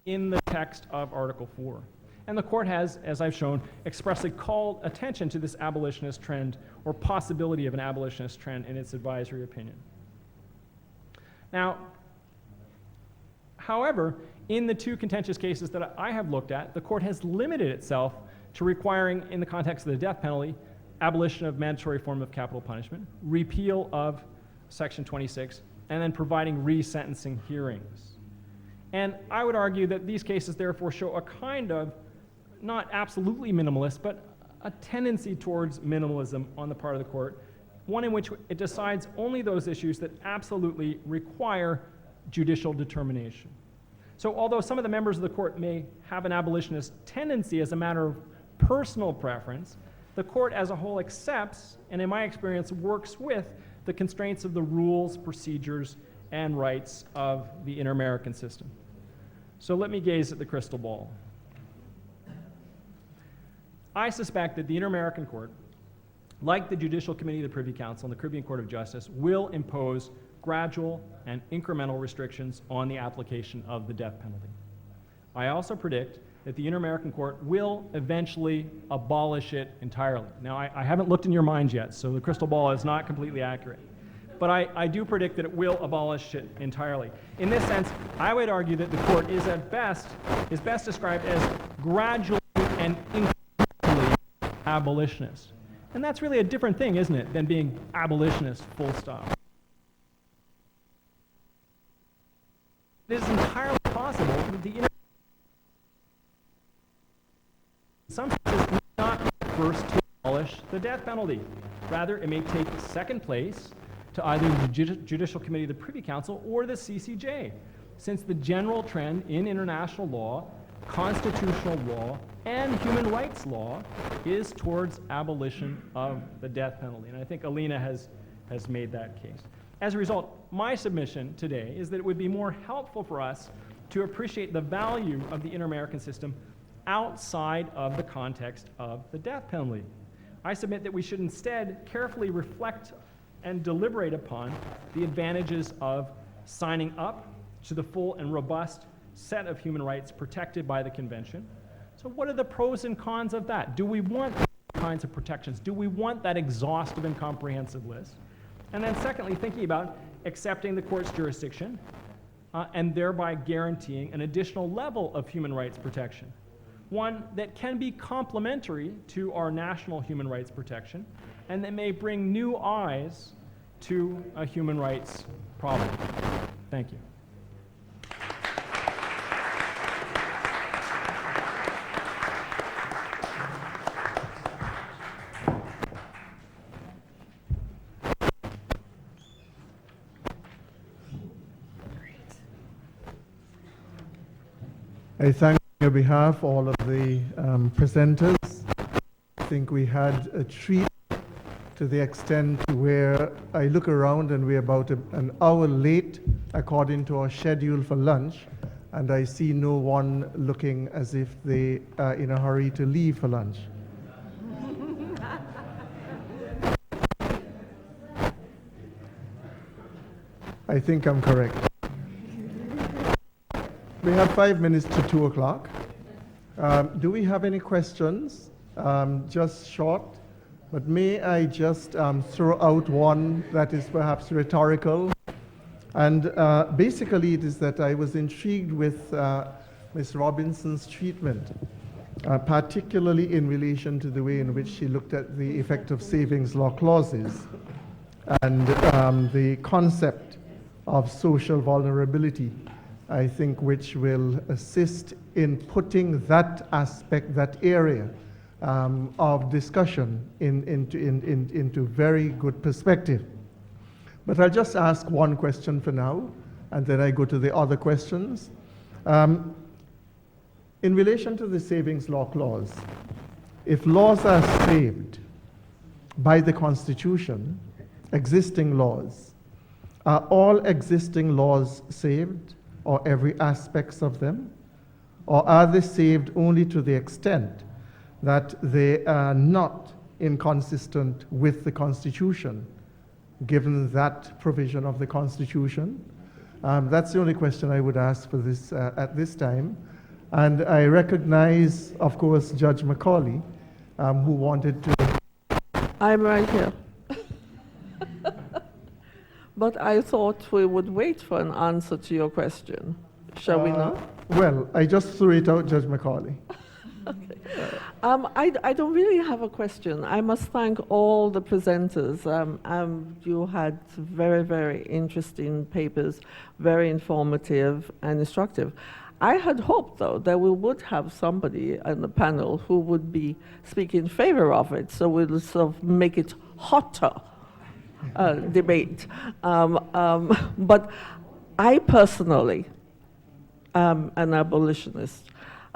in the text of Article 4. And the court has, as I've shown, expressly called attention to this abolitionist trend or possibility of an abolitionist trend in its advisory opinion. Now, however, in the two contentious cases that I have looked at, the court has limited itself to requiring, in the context of the death penalty, abolition of mandatory form of capital punishment, repeal of Section 26, and then providing resentencing hearings. And I would argue that these cases therefore show a kind of, not absolutely minimalist, but a tendency towards minimalism on the part of the court, one in which it decides only those issues that absolutely require judicial determination. So although some of the members of the court may have an abolitionist tendency as a matter of personal preference, the court as a whole accepts, and in my experience, works with the constraints of the rules, procedures, and rights of the Inter-American system. So let me gaze at the crystal ball. I suspect that the Inter-American Court, like the Judicial Committee of the Privy Council and the Caribbean Court of Justice, will impose gradual and incremental restrictions on the application of the death penalty. I also predict that the Inter-American Court will eventually abolish it entirely. Now, I haven't looked in your minds yet, so the crystal ball is not completely accurate. But I do predict that it will abolish it entirely. In this sense, I would argue that the court is best described as gradually and incrementally abolitionist. And that's really a different thing, isn't it, than being abolitionist, full stop. It is entirely possible that the in some cases may not be first to abolish the death penalty. Rather, it may take second place to either the Judicial Committee of the Privy Council or the CCJ, since the general trend in international law, constitutional law, and human rights law is towards abolition of the death penalty. And I think Alina has made that case. As a result, my submission today is that it would be more helpful for us to appreciate the value of the Inter-American system outside of the context of the death penalty. I submit that we should instead carefully reflect and deliberate upon the advantages of signing up to the full and robust set of human rights protected by the Convention. So what are the pros and cons of that? Do we want these kinds of protections? Do we want that exhaustive and comprehensive list? And then secondly, thinking about accepting the court's jurisdiction and thereby guaranteeing an additional level of human rights protection, one that can be complementary to our national human rights protection and that may bring new eyes to a human rights problem. Thank you. I thank on behalf all of the presenters. I think we had a treat to the extent where I look around and we're about an hour late according to our schedule for lunch, and I see no one looking as if they are in a hurry to leave for lunch. I think I'm correct. We have 5 minutes to 2 o'clock. Do we have any questions? Just short, but may I just throw out one that is perhaps rhetorical? And basically it is that I was intrigued with Ms. Robinson's treatment, particularly in relation to the way in which she looked at the effect of savings law clauses and the concept of social vulnerability, I think, which will assist in putting that aspect, that area of discussion into very good perspective. But I'll just ask one question for now, and then I go to the other questions. In relation to the savings law clause, if laws are saved by the Constitution, existing laws, are all existing laws saved, or every aspect of them? Or are they saved only to the extent that they are not inconsistent with the Constitution, given that provision of the Constitution? That's the only question I would ask for this at this time. And I recognize, of course, Judge Macaulay, who wanted to... I'm right here. But I thought we would wait for an answer to your question. Shall we not? Well, I just threw it out, Judge Macaulay. Okay. I don't really have a question. I must thank all the presenters. You had very, very interesting papers, very informative and instructive. I had hoped, though, that we would have somebody on the panel who would be speaking in favor of it, so we'll sort of make it hotter. Debate. But I personally am an abolitionist.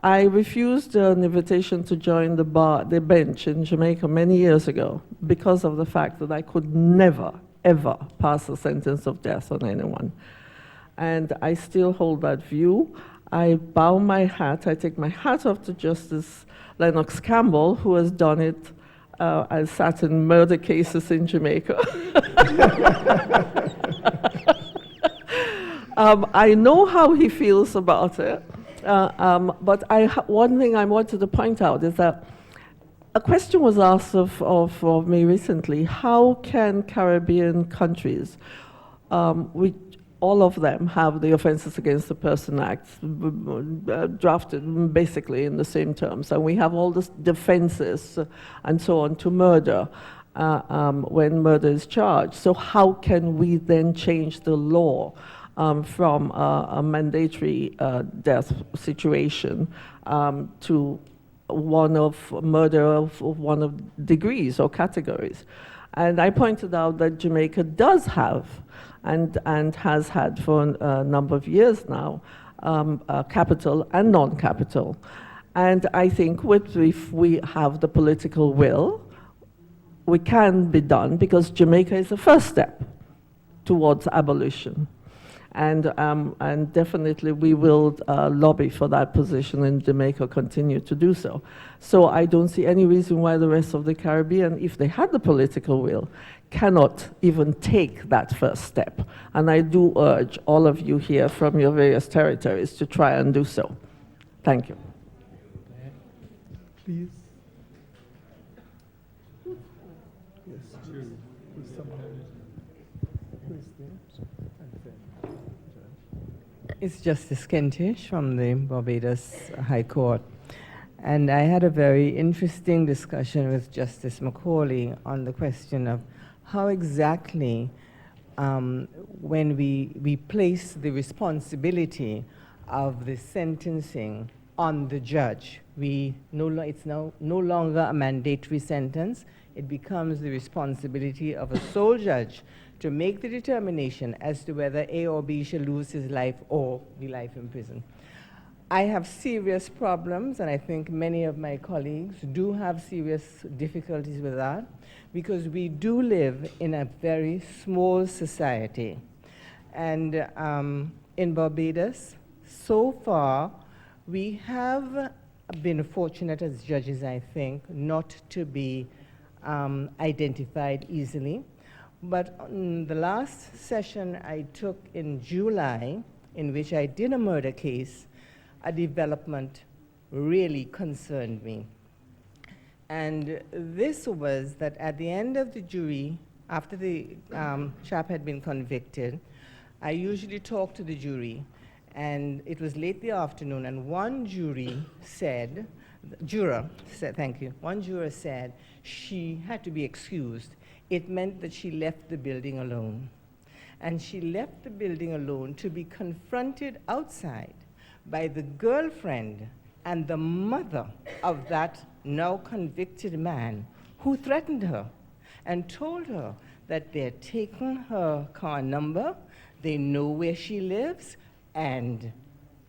I refused an invitation to join the bench in Jamaica many years ago because of the fact that I could never, ever pass a sentence of death on anyone. And I still hold that view. I bow my hat, I take my hat off to Justice Lennox Campbell, who has done it. I sat in murder cases in Jamaica. I know how he feels about it, but one thing I wanted to point out is that a question was asked of me recently: how can Caribbean countries, which all of them have the Offenses Against the Person Act drafted basically in the same terms, and we have all the defenses and so on to murder when murder is charged. So how can we then change the law from a mandatory death situation to one of murder of one of degrees or categories? And I pointed out that Jamaica does have and has had for a number of years now, capital and non-capital. And I think if we have the political will, we can be done, because Jamaica is the first step towards abolition. And definitely we will lobby for that position in Jamaica, continue to do so. So I don't see any reason why the rest of the Caribbean, if they had the political will, cannot even take that first step. And I do urge all of you here from your various territories to try and do so. Thank you. Please. Yes. Who's someone? Who is there? It's Justice Kentish from the Barbados High Court. And I had a very interesting discussion with Justice Macaulay on the question of how exactly, when we place the responsibility of the sentencing on the judge, it's now no longer a mandatory sentence. It becomes the responsibility of a sole judge to make the determination as to whether A or B shall lose his life or be life in prison. I have serious problems, and I think many of my colleagues do have serious difficulties with that, because we do live in a very small society. And in Barbados, so far, we have been fortunate as judges, I think, not to be identified easily. But on the last session I took in July, in which I did a murder case, a development really concerned me. And this was that at the end of the jury, after the chap had been convicted, I usually talk to the jury, and it was late the afternoon, and one juror said she had to be excused. It meant that she left the building alone. And she left the building alone to be confronted outside by the girlfriend and the mother of that now convicted man, who threatened her and told her that they're taking her car number, they know where she lives, and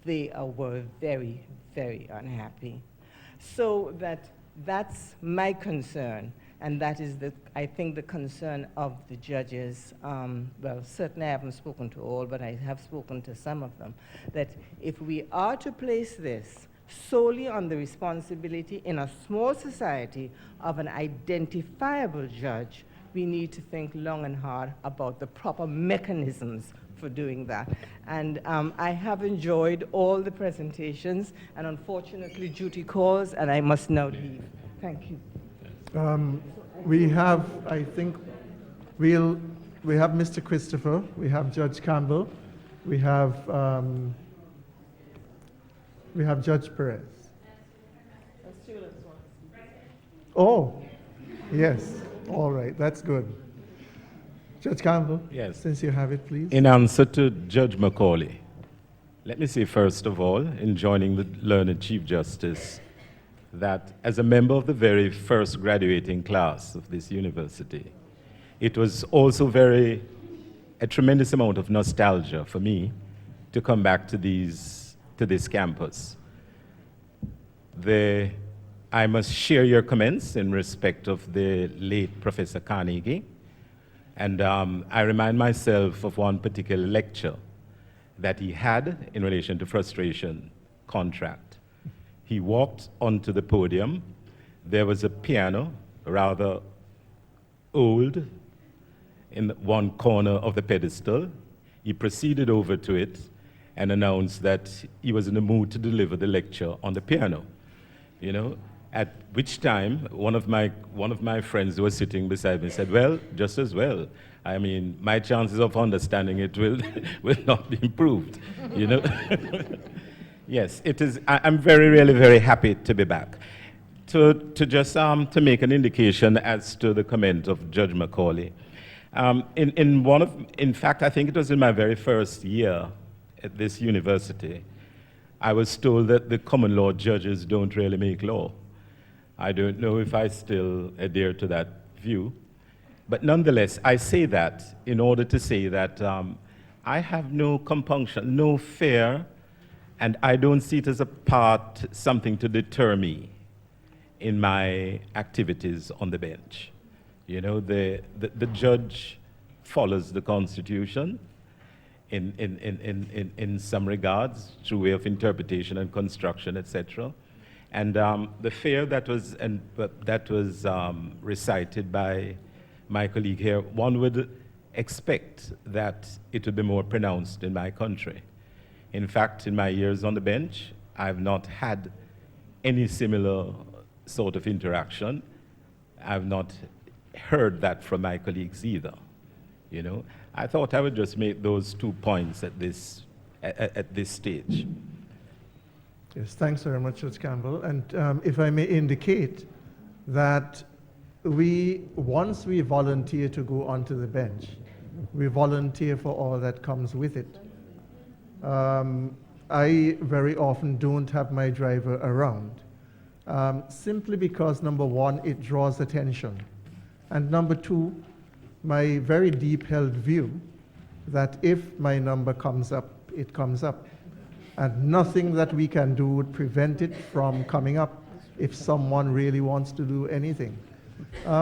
they were very, very unhappy. So that's my concern, and that is, I think, the concern of the judges. Well, certainly I haven't spoken to all, but I have spoken to some of them, that if we are to place this solely on the responsibility in a small society of an identifiable judge, we need to think long and hard about the proper mechanisms for doing that. And I have enjoyed all the presentations, and unfortunately duty calls, and I must now leave. Thank you. We have, I think, we have Mr. Christopher, we have Judge Campbell, we have Judge Perez. Oh, yes. All right, that's good. Judge Campbell, yes. Since you have it, please. In answer to Judge Macaulay, let me say first of all, in joining the learned Chief Justice, that as a member of the very first graduating class of this university, it was also a tremendous amount of nostalgia for me to come back to this campus. I must share your comments in respect of the late Professor Carnegie. And I remind myself of one particular lecture that he had in relation to frustration contract. He walked onto the podium. There was a piano, rather old, in one corner of the pedestal. He proceeded over to it and announced that he was in the mood to deliver the lecture on the piano. You know, at which time one of my friends who was sitting beside me said, "Well, just as well. I mean, my chances of understanding it will not be improved." You know. Yes, it is. I'm really very happy to be back. To just to make an indication as to the comment of Judge Macaulay. In fact, I think it was in my very first year at this university, I was told that the common law judges don't really make law. I don't know if I still adhere to that view. But nonetheless, I say that in order to say that I have no compunction, no fear, and I don't see it as something to deter me in my activities on the bench. You know, the judge follows the Constitution. in some regards, through way of interpretation and construction, etc. And the fear that was recited by my colleague here, one would expect that it would be more pronounced in my country. In fact, in my years on the bench, I've not had any similar sort of interaction. I've not heard that from my colleagues either. You know, I thought I would just make those 2 points at this stage. Yes, thanks very much, Judge Campbell. And if I may indicate that once we volunteer to go onto the bench, we volunteer for all that comes with it. I very often don't have my driver around, simply because, number one, it draws attention. And number two, my very deep-held view that if my number comes up, it comes up. And nothing that we can do would prevent it from coming up if someone really wants to do anything.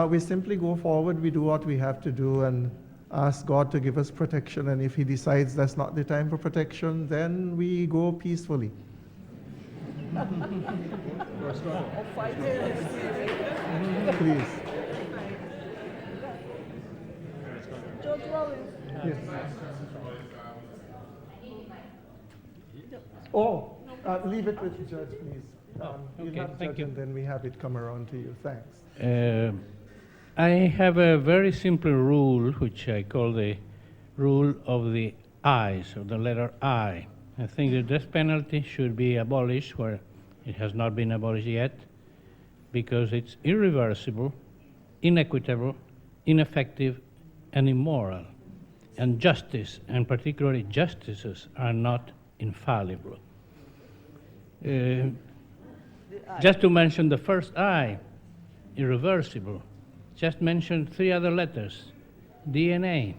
We simply go forward, we do what we have to do, and ask God to give us protection. And if He decides that's not the time for protection, then we go peacefully. Please. Yes. Oh, leave it with the judge, please. You'll have thank judge you. and then we have it come around to you. Thanks. I have a very simple rule, which I call the rule of the I's, of the letter I. I think the death penalty should be abolished where it has not been abolished yet, because it's irreversible, inequitable, ineffective, and immoral. And justice, and particularly justices, are not infallible. Just to mention the first I, irreversible. Just mention 3 other letters. DNA.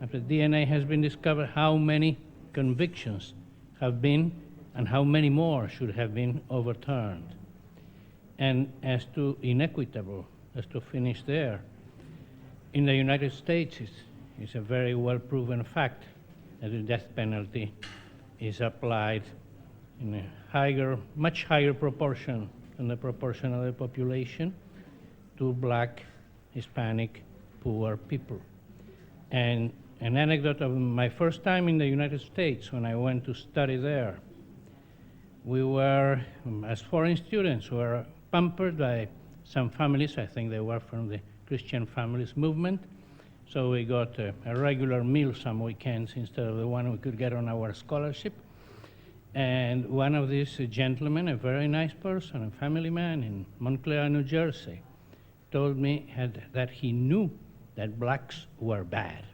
After DNA has been discovered, how many convictions have been and how many more should have been overturned. And as to inequitable, as to finish there, in the United States, it's a very well-proven fact that the death penalty is applied in a much higher proportion than the proportion of the population to black, Hispanic, poor people. And an anecdote of my first time in the United States when I went to study there, we were, as foreign students, were pampered by some families. I think they were from the Christian Families Movement. So we got a regular meal some weekends instead of the one we could get on our scholarship. And one of these gentlemen, a very nice person, a family man in Montclair, New Jersey, told me that he knew that blacks were bad.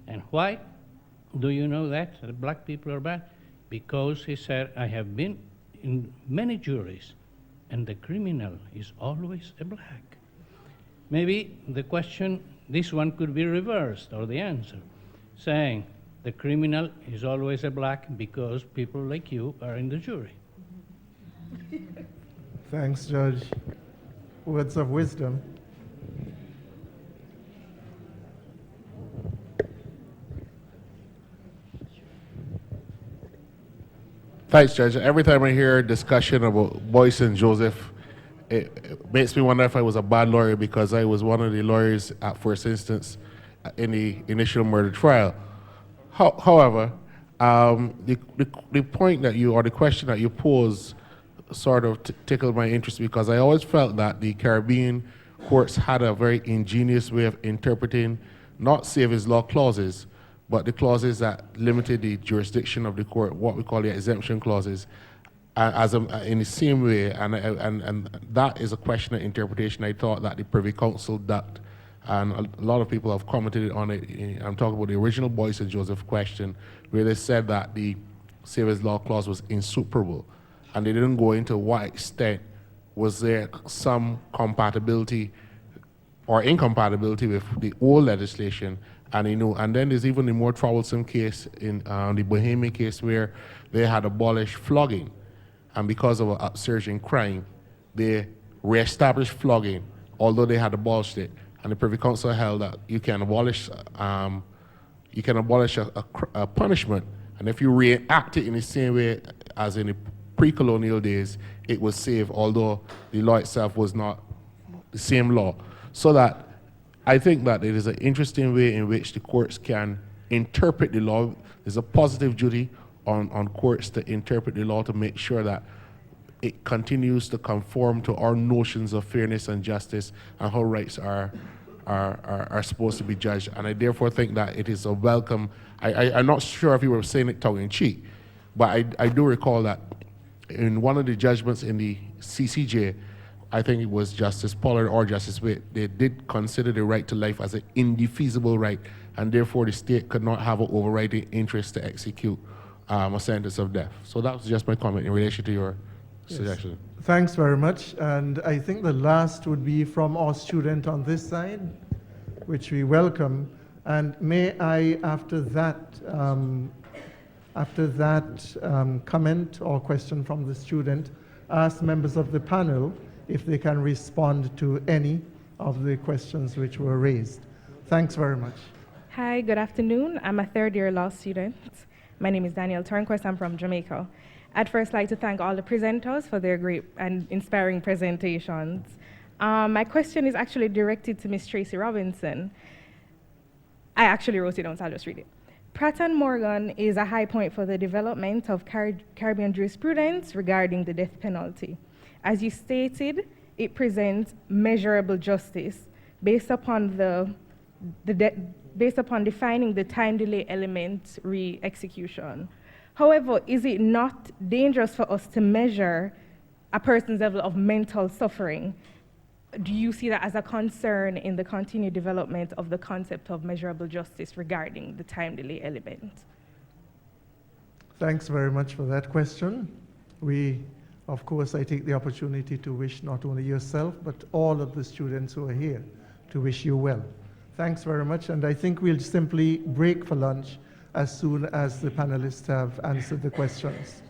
And why do you know that black people are bad? Because, he said, I have been in many juries, and the criminal is always a black. Maybe the question, this one could be reversed, or the answer, saying the criminal is always a black because people like you are in the jury. Thanks, Judge. Words of wisdom. Thanks, Judge. Every time I hear a discussion about Boyce and Joseph, it makes me wonder if I was a bad lawyer, because I was one of the lawyers at first instance in the initial murder trial. However, the point that you, or the question that you pose, sort of tickled my interest, because I always felt that the Caribbean courts had a very ingenious way of interpreting not Savings Law clauses, but the clauses that limited the jurisdiction of the court, what we call the exemption clauses, in the same way, and that is a question of interpretation I thought that the Privy Council ducked, and a lot of people have commented on it. I'm talking about the original Boyce and Joseph question, where they said that the Savings Law clause was insuperable, and they didn't go into what extent was there some compatibility or incompatibility with the old legislation. And and then there's even the more troublesome case in the Bahamian case, where they had abolished flogging, and because of an upsurge in crime, they reestablished flogging, although they had abolished it. And the Privy Council held that you can abolish you can abolish a punishment, and if you react it in the same way as in the pre-colonial days, it was safe, although the law itself was not the same law. So that I think that it is an interesting way in which the courts can interpret the law. There's a positive duty on courts to interpret the law to make sure that it continues to conform to our notions of fairness and justice and how rights are supposed to be judged. And I therefore think that it is a welcome. I'm not sure if you were saying it tongue in cheek, but I do recall that in one of the judgments in the CCJ, I think it was Justice Pollard or Justice Witt, they did consider the right to life as an indefeasible right, and therefore the state could not have an overriding interest to execute a sentence of death. So that was just my comment in relation to your suggestion. Thanks very much. And I think the last would be from our student on this side, which we welcome. And may I, after that comment or question from the student, ask members of the panel if they can respond to any of the questions which were raised. Thanks very much. Hi, good afternoon. I'm a third-year law student. My name is Danielle Turnquist. I'm from Jamaica. I'd first like to thank all the presenters for their great and inspiring presentations. My question is actually directed to Ms. Tracy Robinson. I actually wrote it down, so I'll just read it. Pratt & Morgan is a high point for the development of Caribbean jurisprudence regarding the death penalty. As you stated, it presents measurable justice based upon defining the time delay element re-execution. However, is it not dangerous for us to measure a person's level of mental suffering? Do you see that as a concern in the continued development of the concept of measurable justice regarding the time delay element? Thanks very much for that question. Of course, I take the opportunity to wish not only yourself, but all of the students who are here to wish you well. Thanks very much, and I think we'll simply break for lunch as soon as the panelists have answered the questions.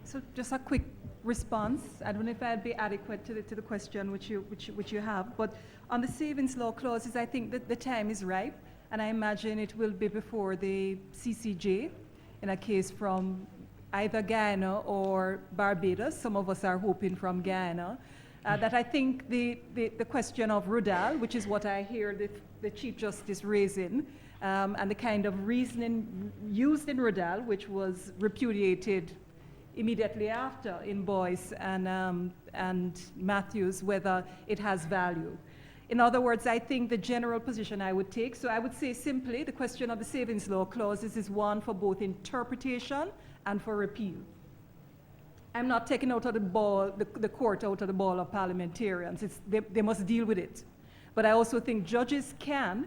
So just a quick response. I don't know if I'd be adequate to the question which you have, but on the savings law clauses, I think that the time is ripe, and I imagine it will be before the CCJ in a case from either Guyana or Barbados. Some of us are hoping from Guyana. That I think the question of Rudal, which is what I hear the Chief Justice raising, and the kind of reasoning used in Rudal, which was repudiated immediately after in Boyce and Matthews, whether it has value. In other words, I think the general position I would take, so I would say simply the question of the savings law clauses is one for both interpretation and for repeal. I'm not taking out of the ball, the court out of the ball of parliamentarians. They must deal with it. But I also think judges can,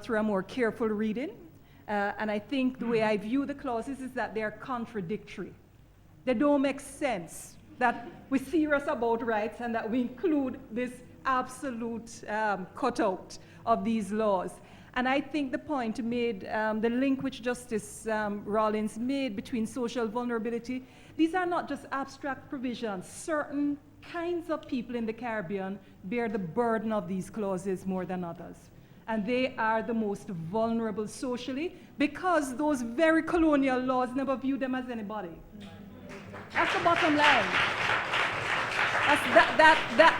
through a more careful reading, and I think the way I view the clauses is that they are contradictory. They don't make sense, that we're serious about rights and that we include this absolute cutout of these laws. And I think the point made, the link which Justice Rollins made between social vulnerability, these are not just abstract provisions. Certain kinds of people in the Caribbean bear the burden of these clauses more than others. And they are the most vulnerable socially because those very colonial laws never viewed them as anybody. That's the bottom line.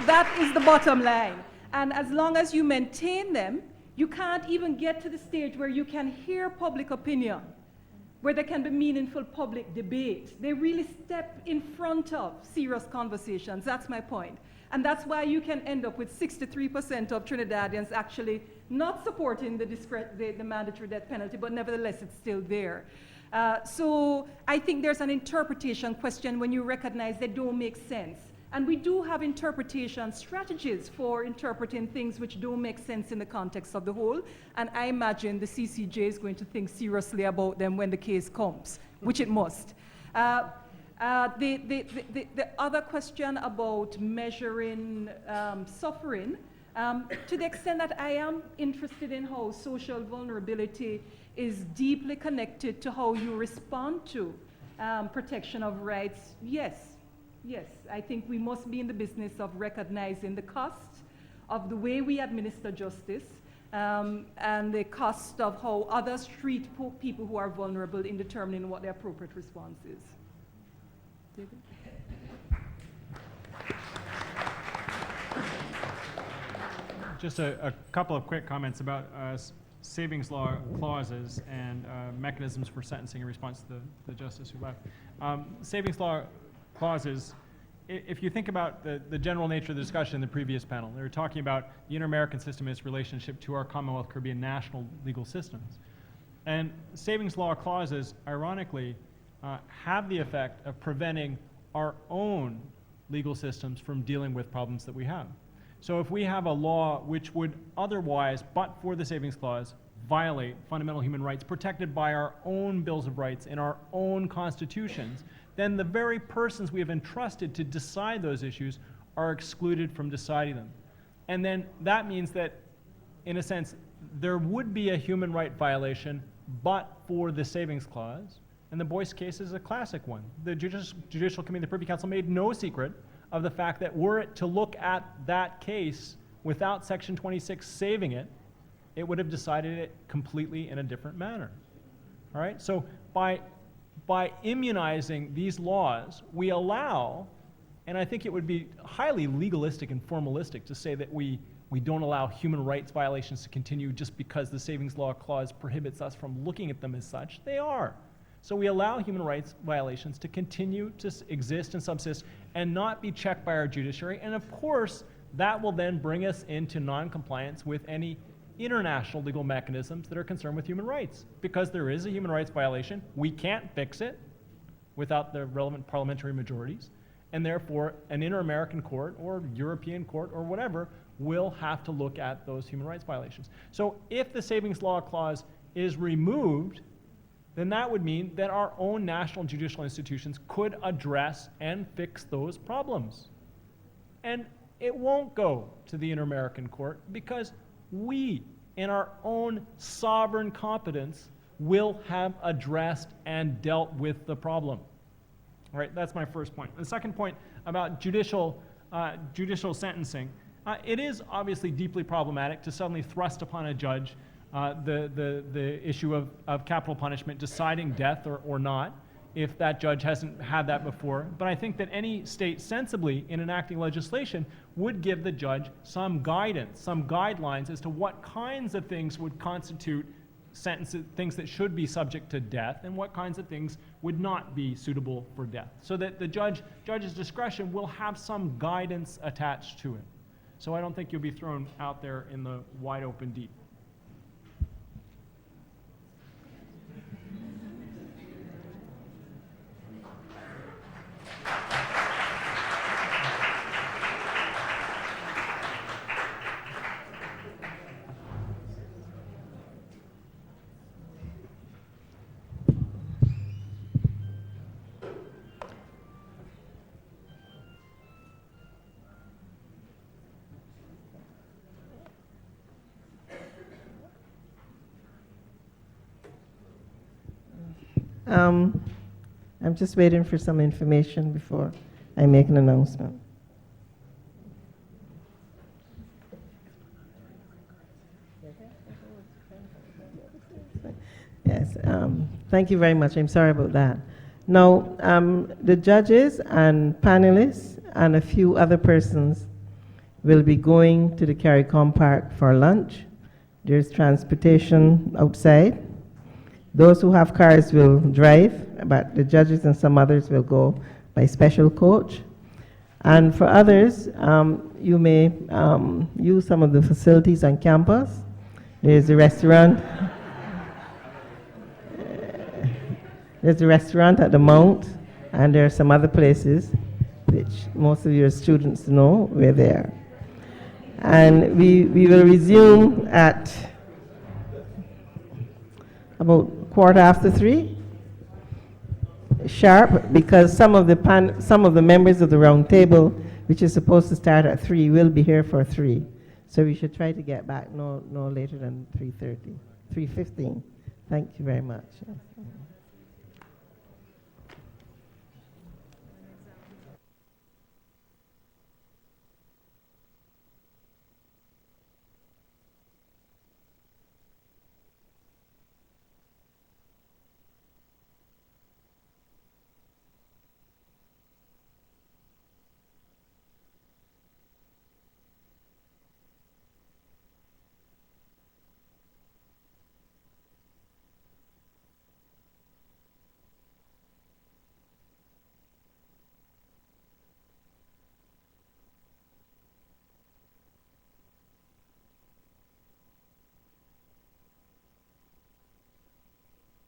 That is the bottom line. And as long as you maintain them, you can't even get to the stage where you can hear public opinion, where there can be meaningful public debate. They really step in front of serious conversations. That's my point. And that's why you can end up with 63% of Trinidadians actually not supporting the mandatory death penalty, but nevertheless it's still there. So I think there's an interpretation question when you recognize they don't make sense. And we do have interpretation strategies for interpreting things which don't make sense in the context of the whole. And I imagine the CCJ is going to think seriously about them when the case comes, which it must. The other question about measuring suffering, to the extent that I am interested in how social vulnerability is deeply connected to how you respond to protection of rights, yes, I think we must be in the business of recognizing the cost of the way we administer justice and the cost of how others treat people who are vulnerable in determining what the appropriate response is. David? Just a couple of quick comments about savings law clauses and mechanisms for sentencing in response to the justice who left. Savings law clauses, if you think about the general nature of the discussion in the previous panel, they were talking about the Inter-American system and its relationship to our Commonwealth Caribbean national legal systems. And savings law clauses, ironically, have the effect of preventing our own legal systems from dealing with problems that we have. So if we have a law which would otherwise, but for the savings clause, violate fundamental human rights protected by our own bills of rights in our own constitutions, then the very persons we have entrusted to decide those issues are excluded from deciding them. And then that means that, in a sense, there would be a human right violation but for the savings clause. And the Boyce case is a classic one. The Judicial Committee of the Privy Council made no secret of the fact that were it to look at that case without Section 26 saving it, it would have decided it completely in a different manner. All right? So by immunizing these laws, we allow, and I think it would be highly legalistic and formalistic to say that we don't allow human rights violations to continue just because the savings law clause prohibits us from looking at them as such. They are. So we allow human rights violations to continue to exist and subsist and not be checked by our judiciary. And of course, that will then bring us into non-compliance with any international legal mechanisms that are concerned with human rights. Because there is a human rights violation, we can't fix it without the relevant parliamentary majorities. And therefore, an Inter-American court or European court or whatever will have to look at those human rights violations. So if the savings law clause is removed, then that would mean that our own national judicial institutions could address and fix those problems. And it won't go to the Inter-American Court because we, in our own sovereign competence, will have addressed and dealt with the problem. All right, that's my first point. The second point about judicial sentencing, it is obviously deeply problematic to suddenly thrust upon a judge the issue of capital punishment, deciding death or not, if that judge hasn't had that before. But I think that any state sensibly in enacting legislation would give the judge some guidance, some guidelines as to what kinds of things would constitute sentences, things that should be subject to death, and what kinds of things would not be suitable for death. So that the judge's discretion will have some guidance attached to it. So I don't think you'll be thrown out there in the wide open deep. I'm just waiting for some information before I make an announcement. Yes, thank you very much. I'm sorry about that. Now, the judges and panelists and a few other persons will be going to the CARICOM Park for lunch. There's transportation outside. Those who have cars will drive, but the judges and some others will go by special coach. And for others, you may use some of the facilities on campus. There's a restaurant. There's a restaurant at the Mount, and there are some other places which most of your students know we're there. And we will resume at about 3:15 sharp, because some of the members of the round table, which is supposed to start at 3, will be here for 3. So we should try to get back no later than 3:15. Thank you very much.